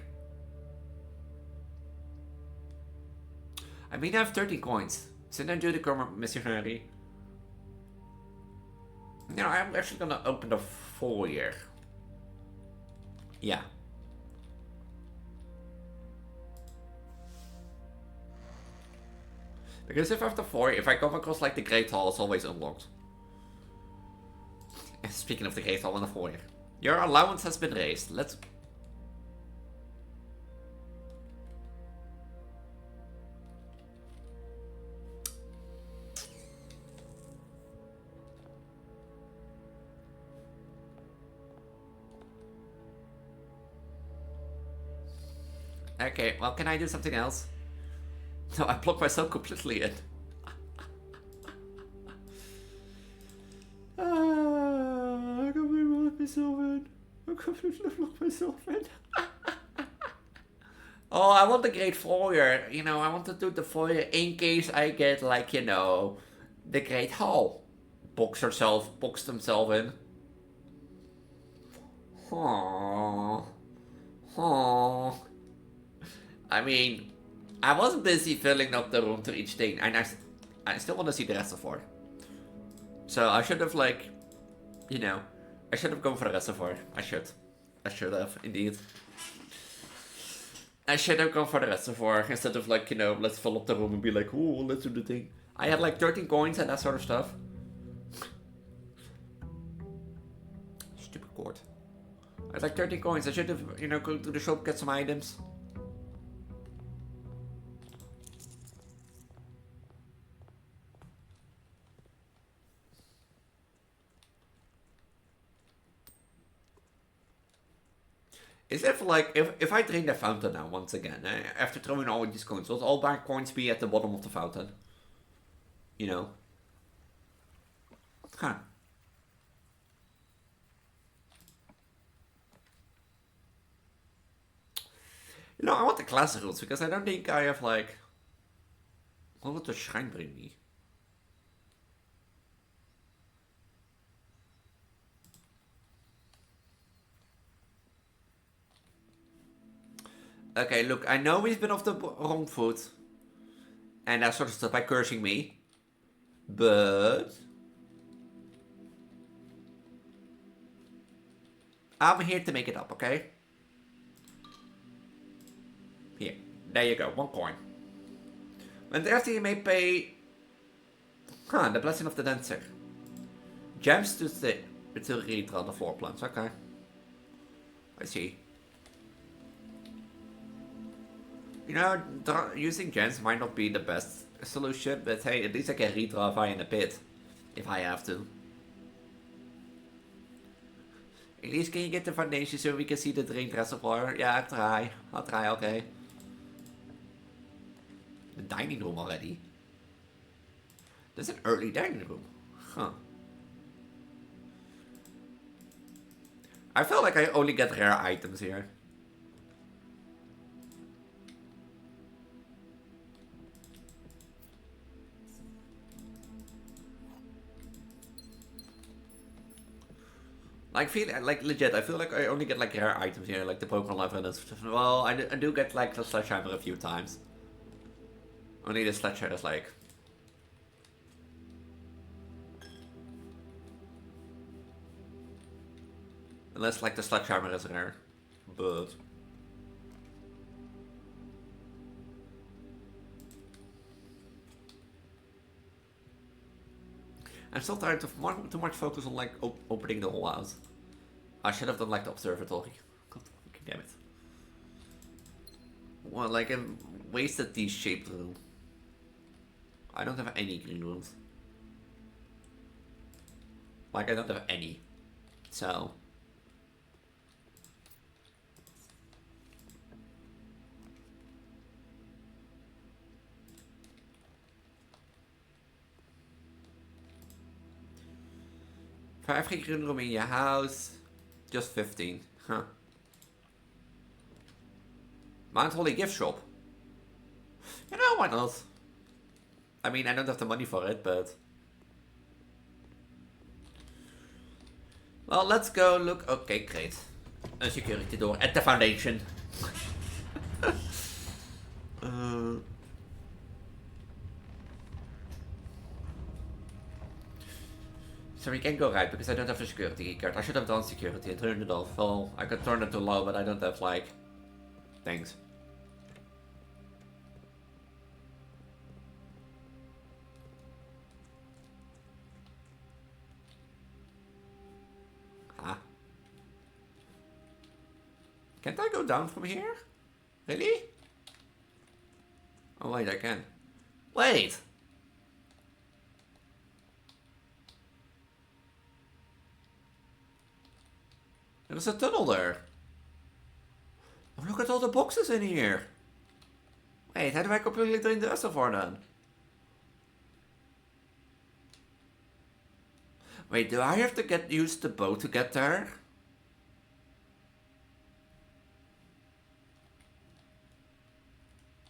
I mean, I have 30 coins. Sit and do the Cormer Missionary. No, I'm actually gonna open the foyer. Yeah. Because if I have the foyer, if I come across like the Great Hall, it's always unlocked. And speaking of the Great Hall and the foyer. Your allowance has been raised. Let's... Okay, well, can I do something else? No, I blocked myself completely in. I completely locked myself in. I completely locked myself in. Oh, I want the Great Foyer. You know, I want to do the foyer in case I get, like, you know, the Great Hall. Box themselves in. Aww. Aww. I mean, I was busy filling up the room to each thing, and I still want to see the reservoir. So I should have, like, you know, I should have gone for the reservoir. I should have, indeed. I should have gone for the reservoir instead of, like, you know, let's fill up the room and be like, ooh, let's do the thing. I had, like, 13 coins and that sort of stuff. Stupid cord. I had, like, 13 coins. I should have, you know, go to the shop, get some items. Is if like if I drain the fountain now once again, after throwing all these coins, will all my coins be at the bottom of the fountain? You know? Huh. You know, I want the class rules because I don't think I have like... What would the shrine bring me? Okay, look, I know we've been off the wrong foot. And that sort of stuff by cursing me. But... I'm here to make it up, okay? Here, there you go, 1 coin. When thereafter you may pay... Huh, the blessing of the dancer. Gems to read on the floor plans, okay. I see. You know, using gems might not be the best solution, but hey, at least I can redraw if I in a pit. If I have to. At least can you get the foundation so we can see the drained reservoir? Yeah, I'll try, okay. The dining room already? There's an early dining room. Huh. I feel like I only get rare items here. Like, legit, I feel like I only get, like, rare items here, like the Pokemon Life and stuff. Well, I do get, like, the Sledgehammer a few times. Only the Sledgehammer is, like... Unless, like, the Sledgehammer is rare. But... I'm still tired of too much focus on, like, opening the whole house. I should have done, like, the observatory. God damn it. Well, like, I wasted these shaped rooms. I don't have any green rooms. Like, I don't have any. So... For every green room in your house, just 15. Huh. Mount Holly gift shop. You know, why not? I mean, I don't have the money for it, but... Well, let's go look... Okay, great. A security door at the foundation. So we can go right, because I don't have a security card. I should have done security and turned it off. Well, I could turn it to low, but I don't have, like... things. Huh? Can't I go down from here? Really? Oh wait, I can. Wait! There's a tunnel there. Oh, look at all the boxes in here. Wait, how do I completely drain the reservoir then? Wait, do I have to use the boat to get there?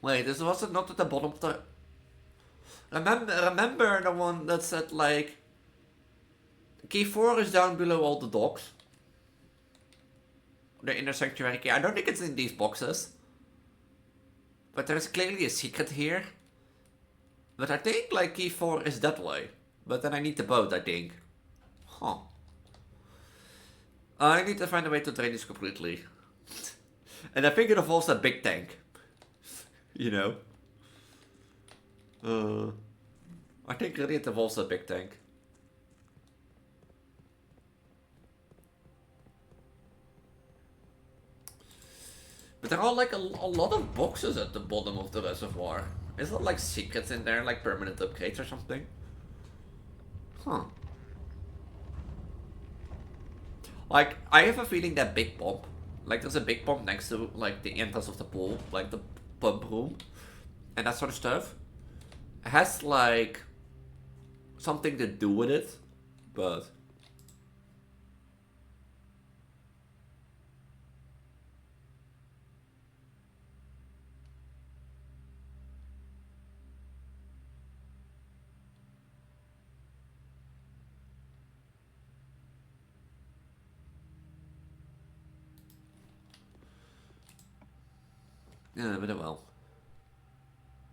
Wait, this wasn't not at the bottom of the... Remember the one that said like... Key 4 is down below all the docks. The inner sanctuary key. I don't think it's in these boxes. But there's clearly a secret here. But I think like key 4 is that way. But then I need the boat, I think. Huh. I need to find a way to drain this completely. And I think it involves a big tank. You know? I think really it involves a big tank. But there are like a lot of boxes at the bottom of the reservoir. Is there like secrets in there, like permanent upgrades or something? Huh. Like, I have a feeling that big pump, like there's a big pump next to like the entrance of the pool, like the pump room, and that sort of stuff, has like something to do with it, but... Yeah, but well.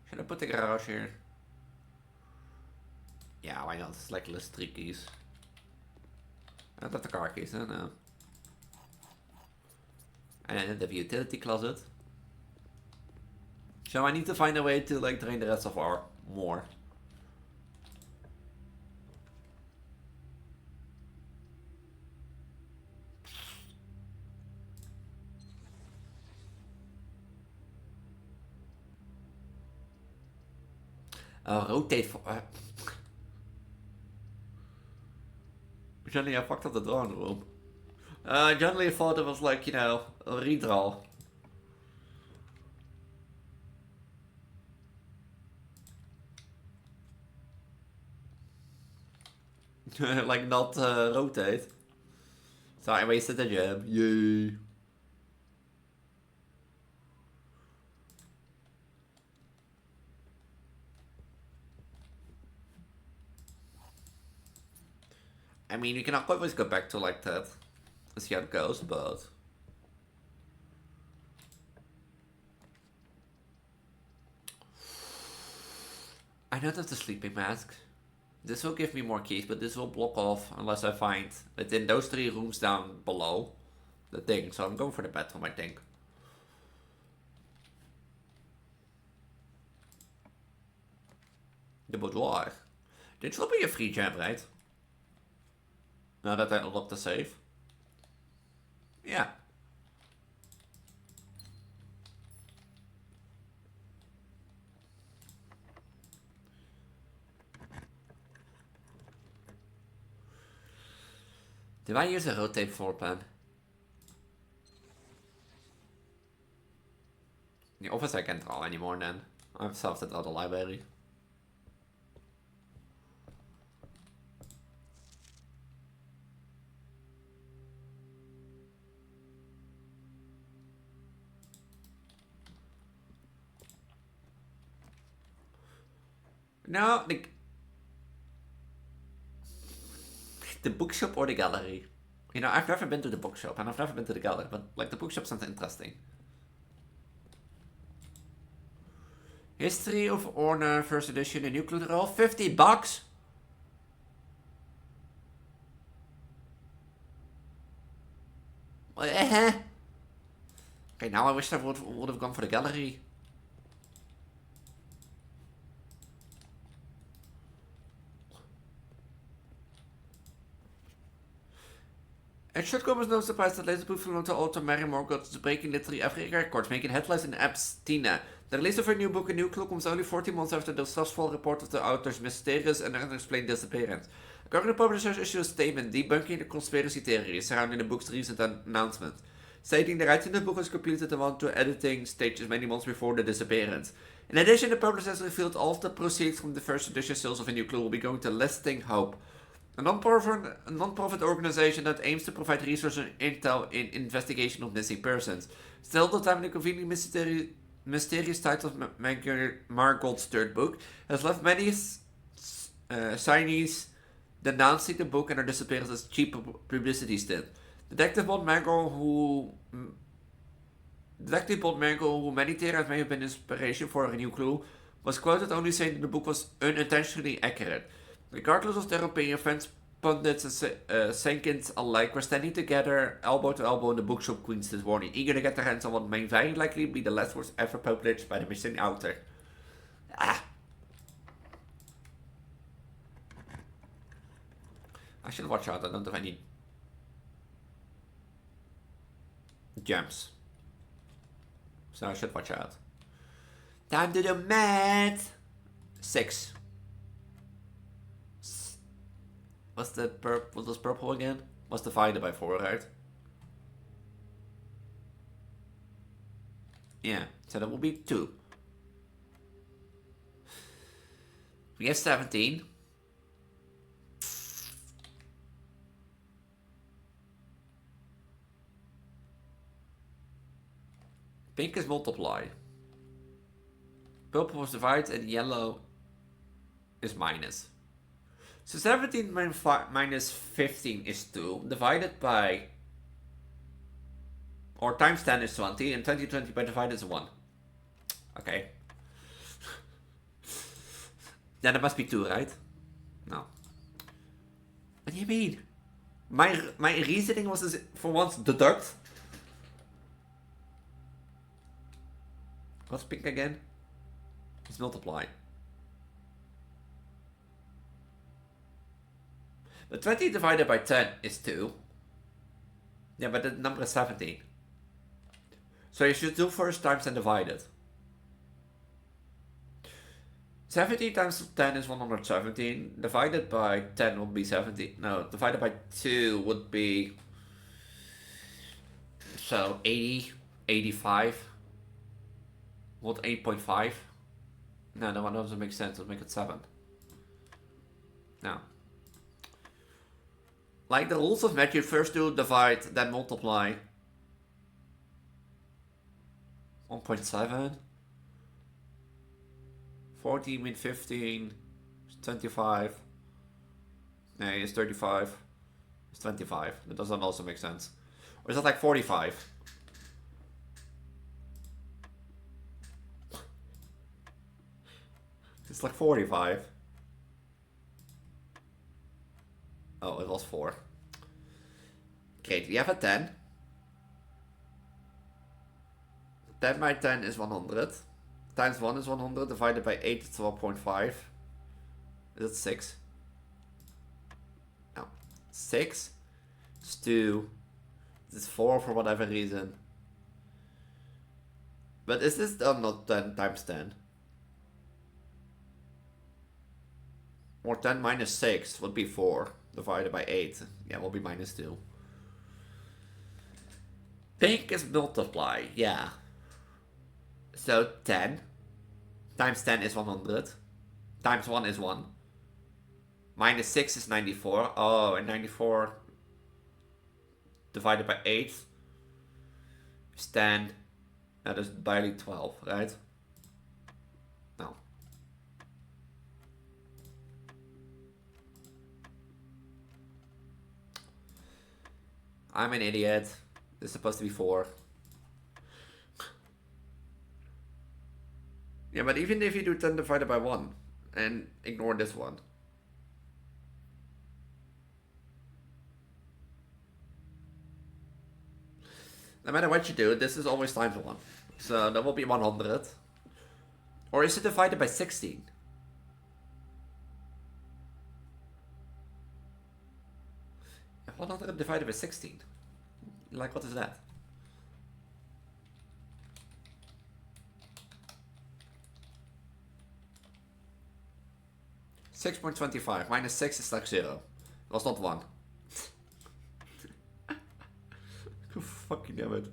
Should I put the garage here? Yeah, why not? It's like list 3 keys. I don't have the car keys, huh? No. And then the utility closet. So I need to find a way to like drain the reservoir more. Rotate for... Generally, I fucked up the drawing room. Generally, I thought it was like, you know, a redraw. Like, not rotate. So I wasted the gem. Yay. I mean, you can always go back to like that and see how it goes, but... I don't have the sleeping mask. This will give me more keys, but this will block off unless I find within those 3 rooms down below the thing. So I'm going for the bedroom, I think. The boudoir. This will be a free gem, right? Now that I unlocked the safe. Yeah. Do I use a rotate floor plan? The office I can't draw anymore then. I've solved it out of the library. No, the bookshop or the gallery. You know, I've never been to the bookshop and I've never been to the gallery, but like the bookshop sounds interesting. History of Honor, first edition, a new clue, they're all $50. Okay, now I wish I would have gone for the gallery. It should come as no surprise that latest book from the author Mary Morgoth is breaking literally every record, making headlines in Abstina. The release of her new book, A New Clue, comes only 14 months after the successful report of the author's mysterious and unexplained disappearance. According to publishers issued a statement debunking the conspiracy theories surrounding the book's recent announcement, stating the writing of the book was completed and went to editing stages many months before the disappearance. In addition, the publishers revealed all of the proceeds from the first edition sales of A New Clue will be going to Listing Hope, a non-profit organization that aims to provide research and intel in investigation of missing persons. Still, the time the conveniently mysterious title of Margot's third book has left many signees denouncing the book and her disappearance as cheap publicity stunt. Detective Bolt Margot, who many theorists may have been inspiration for A New Clue, was quoted only saying that the book was unintentionally accurate. Regardless of their opinion, fans, pundits, and Sankins alike were standing together, elbow to elbow in the bookshop Queens this morning, eager to get their hands on what may very likely be the last words ever published by the missing author. I should watch out, I don't have any gems. So I should watch out. Time to do math! 6. What's was purple again? Was divided by 4, right? Yeah, so that will be 2. We have 17. Pink is multiply. Purple was divide and yellow is minus. So 17 minus 15 is 2, divided by, or times 10 is 20, and 20 by divided is 1. Okay. Then it must be 2, right? No. What do you mean? My reasoning was for once deduct. What's pink again? It's multiply. But 20 divided by 10 is 2. Yeah, but the number is 17. So you should do first times and divide it. 17 times 10 is 117. Divided by 10 would be 70. No, divided by 2 would be... So 80, 85. What, 8.5? No, that one doesn't make sense. Let's make it 7. Now. Like the rules of math, you first do divide, then multiply. 1.7. 14 min 15 is 25. No, it's 35. It's 25. That doesn't also make sense. Or is that like 45? It's like 45. Oh, it was 4. Great, we have a 10. 10 by 10 is 100. Times 1 is 100, divided by 8 is 12.5. Is it 6? No. 6 is 2. This is 4 for whatever reason. But is this not 10 times 10? Or 10 minus 6 would be 4. Divided by 8. Yeah, will be minus 2. Pink is multiply, yeah. So 10 times 10 is 100. Times 1 is 1. Minus 6 is 94. Oh, and 94 divided by 8 is 10. That is barely 12, right? No. I'm an idiot. This is supposed to be 4. Yeah, but even if you do 10 divided by 1 and ignore this one. No matter what you do, this is always times 1. So that will be 100. Or is it divided by 16? Yeah, 100 divided by 16. Like, what is that? (6.25) minus 6 is like 0. It was not 1. Fucking damn it.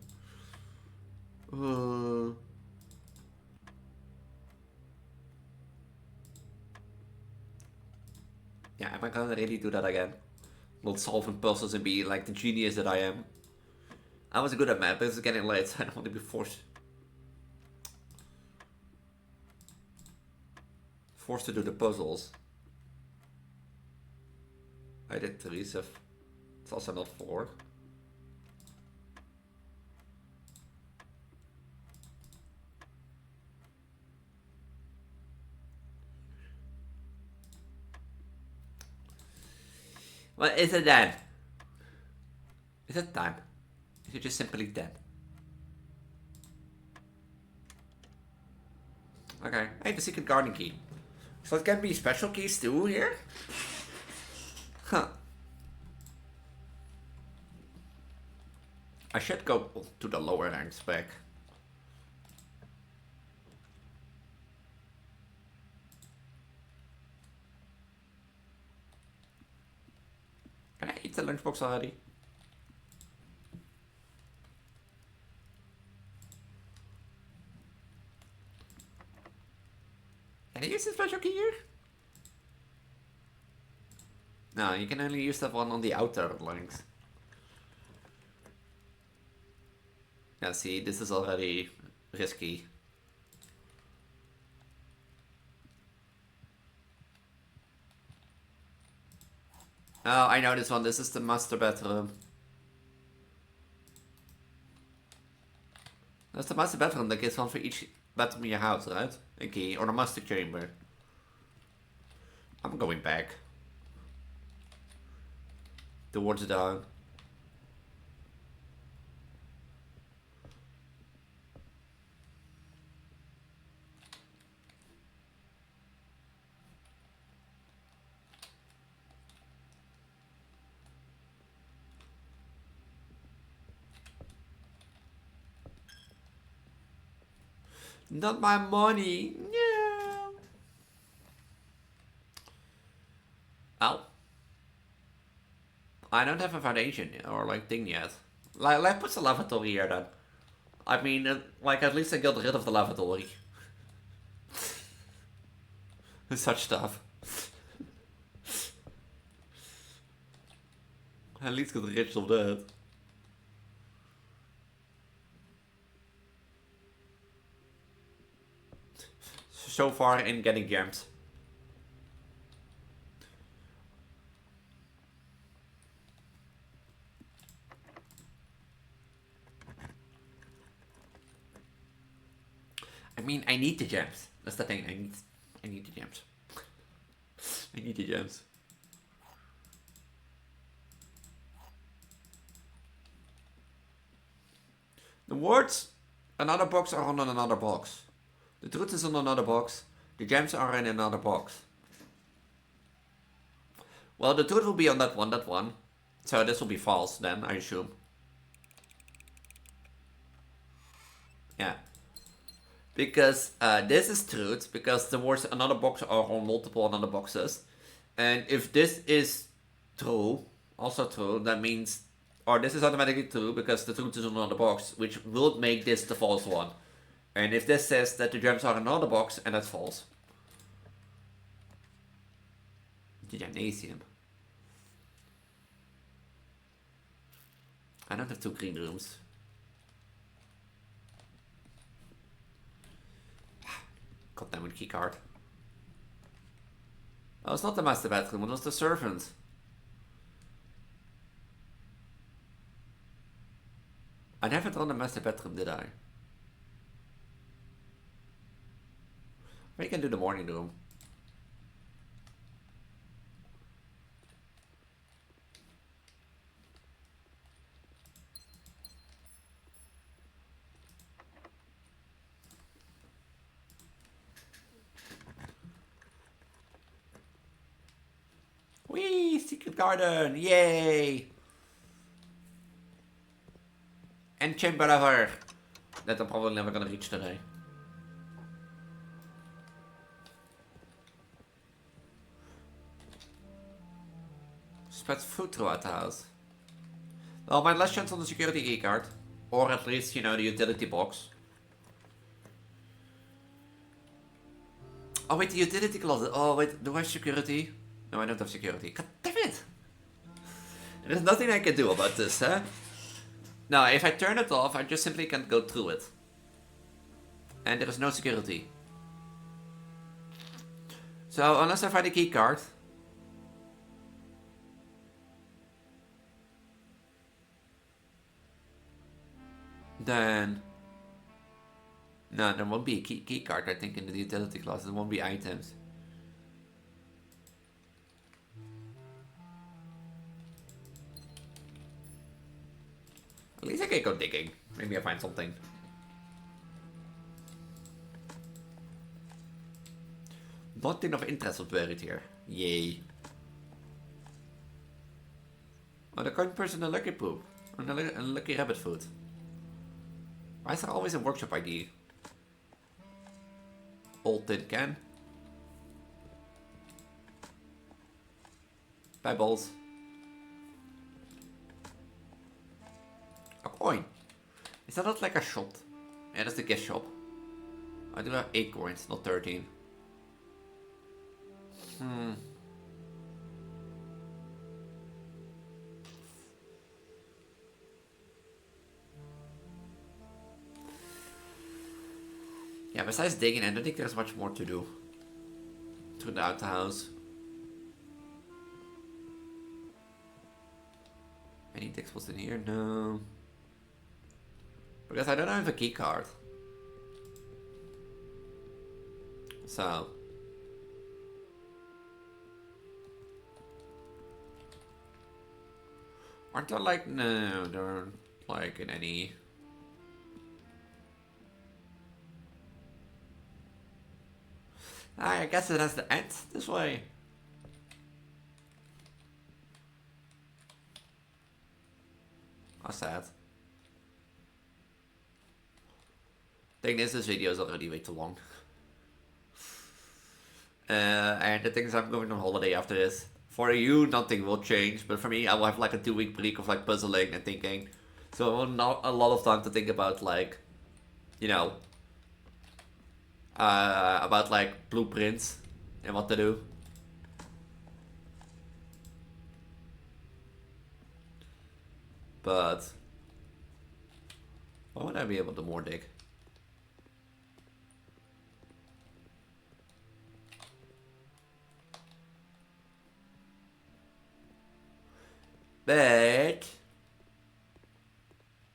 Yeah, am I gonna really do that again? Not solving puzzles and be like the genius that I am. I was good at math, but it's getting late, so I don't want to be forced to do the puzzles. I did 3, so it's also not 4. What is it then? Is it 10? Is it just simply 10? Okay, hey, the secret garden key. So it can be special keys too here? Huh. I should go to the lower rank spec. Can I eat the lunchbox already? Can I use the special key here? No, you can only use that one on the outer links. Yeah, see, this is already risky. Oh, I know this one. This is the master bedroom. That's the master bedroom that gives one for each bedroom in your house, right? A key, or the master chamber. I'm going back. Towards down. Not my money. No. Oh. I don't have a foundation or like thing yet. Like put the lavatory here then. I mean, like at least I got rid of the lavatory. Such stuff. At least got rid of that. So far in getting gems. I mean, I need the gems. That's the thing. I need the gems. I need the gems. The words another box are on another box. The truth is on another box. The gems are in another box. Well, the truth will be on that one. So this will be false then, I assume. Yeah. Because this is truth, because the words another box are on multiple another boxes. And if this is true, also true, that means, or this is automatically true because the truth is on another box, which will make this the false one. And if this says that the gems are in another box, and that's false. The gymnasium. I don't have 2 green rooms. Got them with keycard. Oh, it's not the master bedroom, it was the servant. I never done the master bedroom, did I? We can do the morning room. Whee! Secret garden! Yay! And chamber ever! That I'm probably never gonna reach today. Spreads food throughout the house. Well, my last chance on the security key card. Or at least, you know, the utility box. Oh wait, the utility closet. Oh wait, do I have security? No, I don't have security. God damn it! There's nothing I can do about this, huh? No, if I turn it off, I just simply can't go through it. And there is no security. So, unless I find a key card. Then... No, there won't be a key card, I think, in the utility closet. There won't be items. At least I can go digging. Maybe I find something. Nothing of interest was buried here. Yay. Oh, the coin person and lucky poop. And a lucky rabbit food. Why is there always a workshop ID? Old tin can. Pebbles. A coin. Is that not like a shop? Yeah, that's the gift shop. I do have 8 coins, not 13. Yeah, besides digging, I don't think there's much more to do. Throughout the house. Any dig spots in here? No. Because I don't have a key card. So. Aren't there like, no, there aren't like in any. I guess it has to end this way. How sad. Thing is, this video is already way too long. And the thing is, I'm going on holiday after this. For you, nothing will change, but for me, I will have like a 2-week break of like puzzling and thinking. So I will not a lot of time to think about like, you know, about like blueprints and what to do. But why would I be able to more dig? But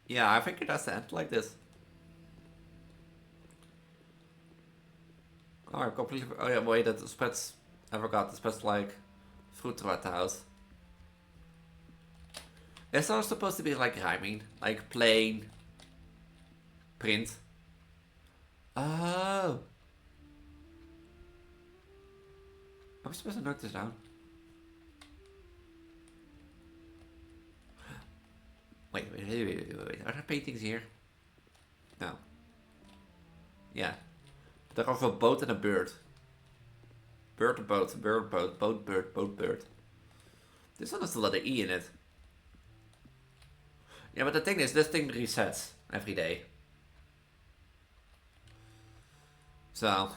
yeah, I think it has to end like this. Oh, I completely. Oh yeah, wait, that spreads. I forgot. It spreads like fruit throughout the house. It's not supposed to be like rhyming, like plain print. Oh, I'm supposed to note this down. Wait. Are there paintings here? No. Yeah. There are a boat and a bird. Bird, boat, bird, boat, boat, bird, boat, bird. This one has the letter E in it. Yeah, but the thing is, this thing resets every day. So.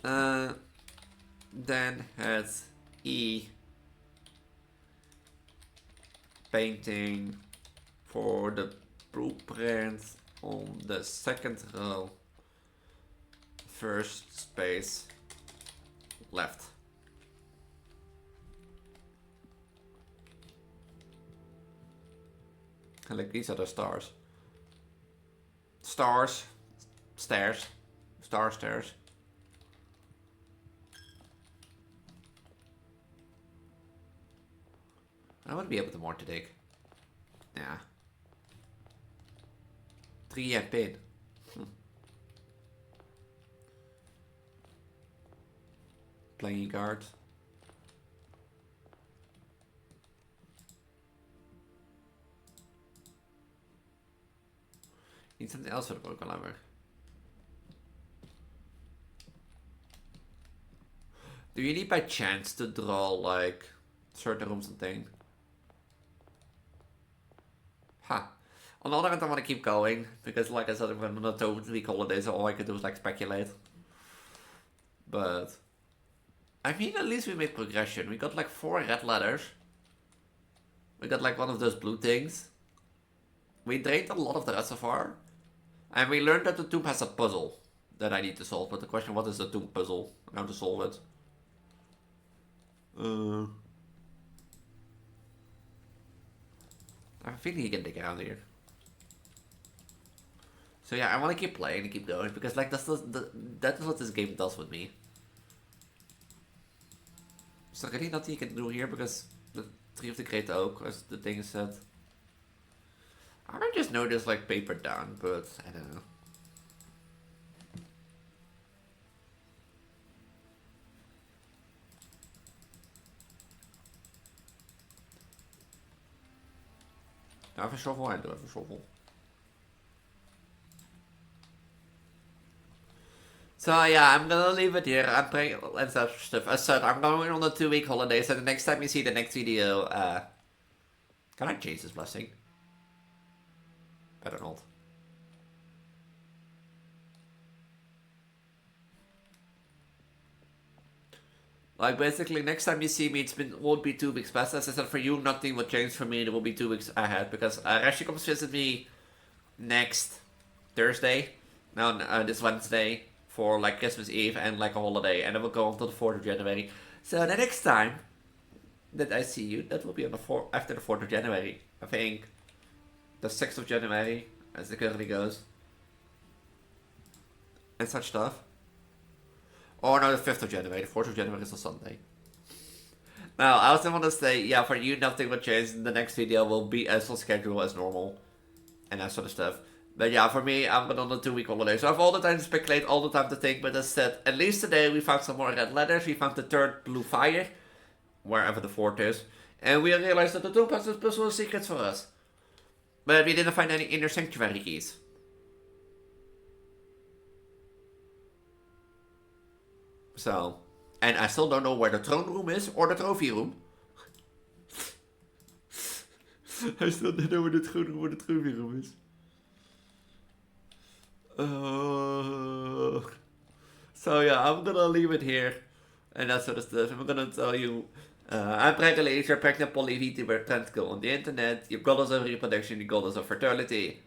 Then has E. Painting for the blueprint on the second row, first space left. Like these are the stars. Stars. Stairs. Stairs. I would be able to more to dig. Yeah. 3 and pin. Playing guard. Need something else for the broken lever. Do you need by chance to draw like certain rooms and things? Ha. On the other hand, I want to keep going because, like I said, if I'm on a 2-week holiday, so all I can do is like speculate. But I mean, at least we made progression. We got like 4 red letters. We got like one of those blue things. We drained a lot of the reservoir. And we learned that the tomb has a puzzle that I need to solve. But the question, what is the tomb puzzle? And how to solve it? I have a feeling he can dig around here. So yeah, I want to keep playing and keep going because like that is what this game does with me. Is there really nothing you can do here because the Tree of the Great Oak, as the thing said. I might just know there's like paper down, but I don't know. I have a shovel, I do have a shovel. So yeah, I'm gonna leave it here. I'm playing and stuff. As said, I'm going on a 2-week holiday, so the next time you see the next video, can I change this blessing? Better not. Like basically, next time you see me, won't be 2 weeks past. As I said, for you, nothing will change for me. It will be 2 weeks ahead because Rashi comes visit me next Thursday. No, this Wednesday for like Christmas Eve and like a holiday, and it will go until the 4th of January. So the next time that I see you, that will be on the after the 4th of January. I think the 6th of January, as it currently goes, and such stuff. Oh no, the 5th of January. The 4th of January is a Sunday. Now, I also want to say, yeah, for you, nothing will change. The next video will be as on schedule as normal, and that sort of stuff. But yeah, for me, I'm on a 2-week holiday, so I have all the time to speculate, all the time to think. But as I said, at least today we found some more red letters. We found the 3rd blue fire, wherever the 4th is, and we realized that the tomb has puzzle secrets for us. But we didn't find any inner sanctuary keys. So, and I still don't know where the throne room is or the trophy room. I still don't know where the throne room or the trophy room is. So yeah, I'm gonna leave it here and that sort of stuff. I'm gonna tell you, I'm Preggo, Elise, your pregnant poly Vtuber Transgender on the internet, your goddess of reproduction, your goddess of fertility.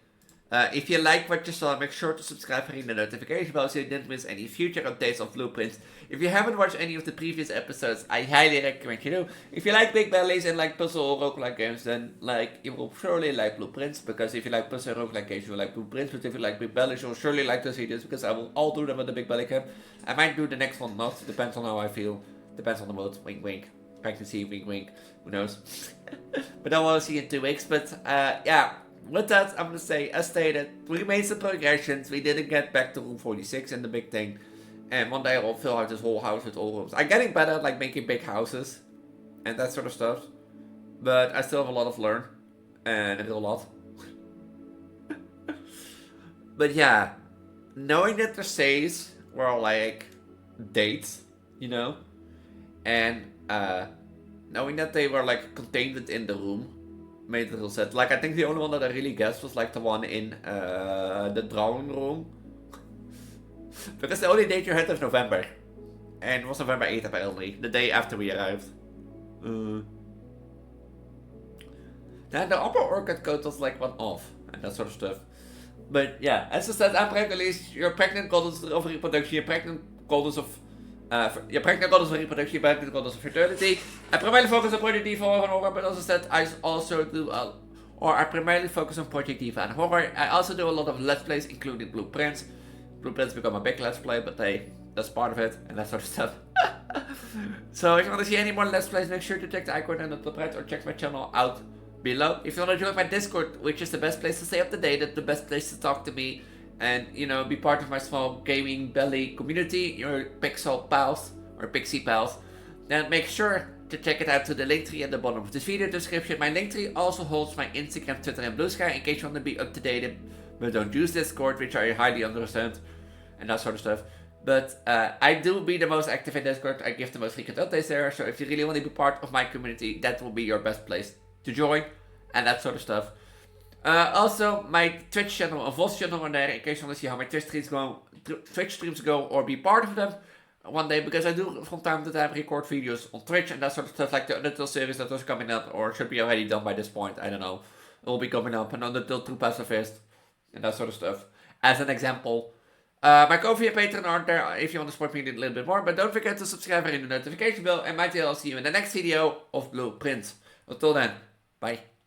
If you like what you saw, make sure to subscribe and ring the notification bell so you didn't miss any future updates of Blueprints. If you haven't watched any of the previous episodes, I highly recommend you do. If you like big bellies and like puzzle or roguelike games, then like you will surely like Blueprints, because if you like puzzle or roguelike games, you will like Blueprints. But if you like big bellies, you'll surely like those videos, because I will all do them at the Big Belly Camp. I might do the next one not, depends on how I feel, depends on the mood. Wink wink. Pregnancy, wink wink, who knows. But I will see you in 2 weeks. But yeah, with that, I'm gonna say, as stated, we made some progressions. We didn't get back to room 46 and the big thing. And one day I'll fill out this whole house with all rooms. I'm getting better at like making big houses and that sort of stuff. But I still have a lot to learn. And a real lot. But yeah, knowing that the saves were like dates, you know, and knowing that they were like contained within the room made it real sad. Like, I think the only one that I really guessed was like the one in the drawing room. Because the only date you had was November. And it was November 8th apparently, the day after we arrived. Then the upper orchid code was like one off, and that sort of stuff. But yeah, as I said, I'm Preggo, Elise, your pregnant goddess of reproduction, your pregnant goddess of reproduction, your pregnant goddess of fertility. I primarily focus on productivity for an organ, but as I said, I also do a or I primarily focus on Project Diva and horror. I also do a lot of Let's Plays, including Blueprints. Blueprints become a big Let's Play, but that's part of it, and that sort of stuff. So if you want to see any more Let's Plays, make sure to check the icon in the top right or check my channel out below. If you want to join my Discord, which is the best place to stay up to date, it's the best place to talk to me, and be part of my small gaming belly community, your pixel pals or pixie pals, then make sure to check it out to the linktree at the bottom of this video description. My linktree also holds my Instagram, Twitter, and Blue Sky in case you want to be up to date, but don't use Discord, which I highly understand, and that sort of stuff. But I do be the most active in Discord. I give the most frequent updates there. So if you really want to be part of my community, that will be your best place to join, and that sort of stuff. Also, my Twitch channel and VOS channel are there in case you want to see how my Twitch streams go, or be part of them one day, because I do from time to time record videos on Twitch and that sort of stuff, like the Undertale series that was coming up, or should be already done by this point, I don't know. It will be coming up, and Undertale 2 Pacifist, and that sort of stuff, as an example. My Ko-fi and Patreon are there if you want to support me a little bit more, but don't forget to subscribe and ring the notification bell, and I'll see you in the next video of Blueprints. Until then, bye.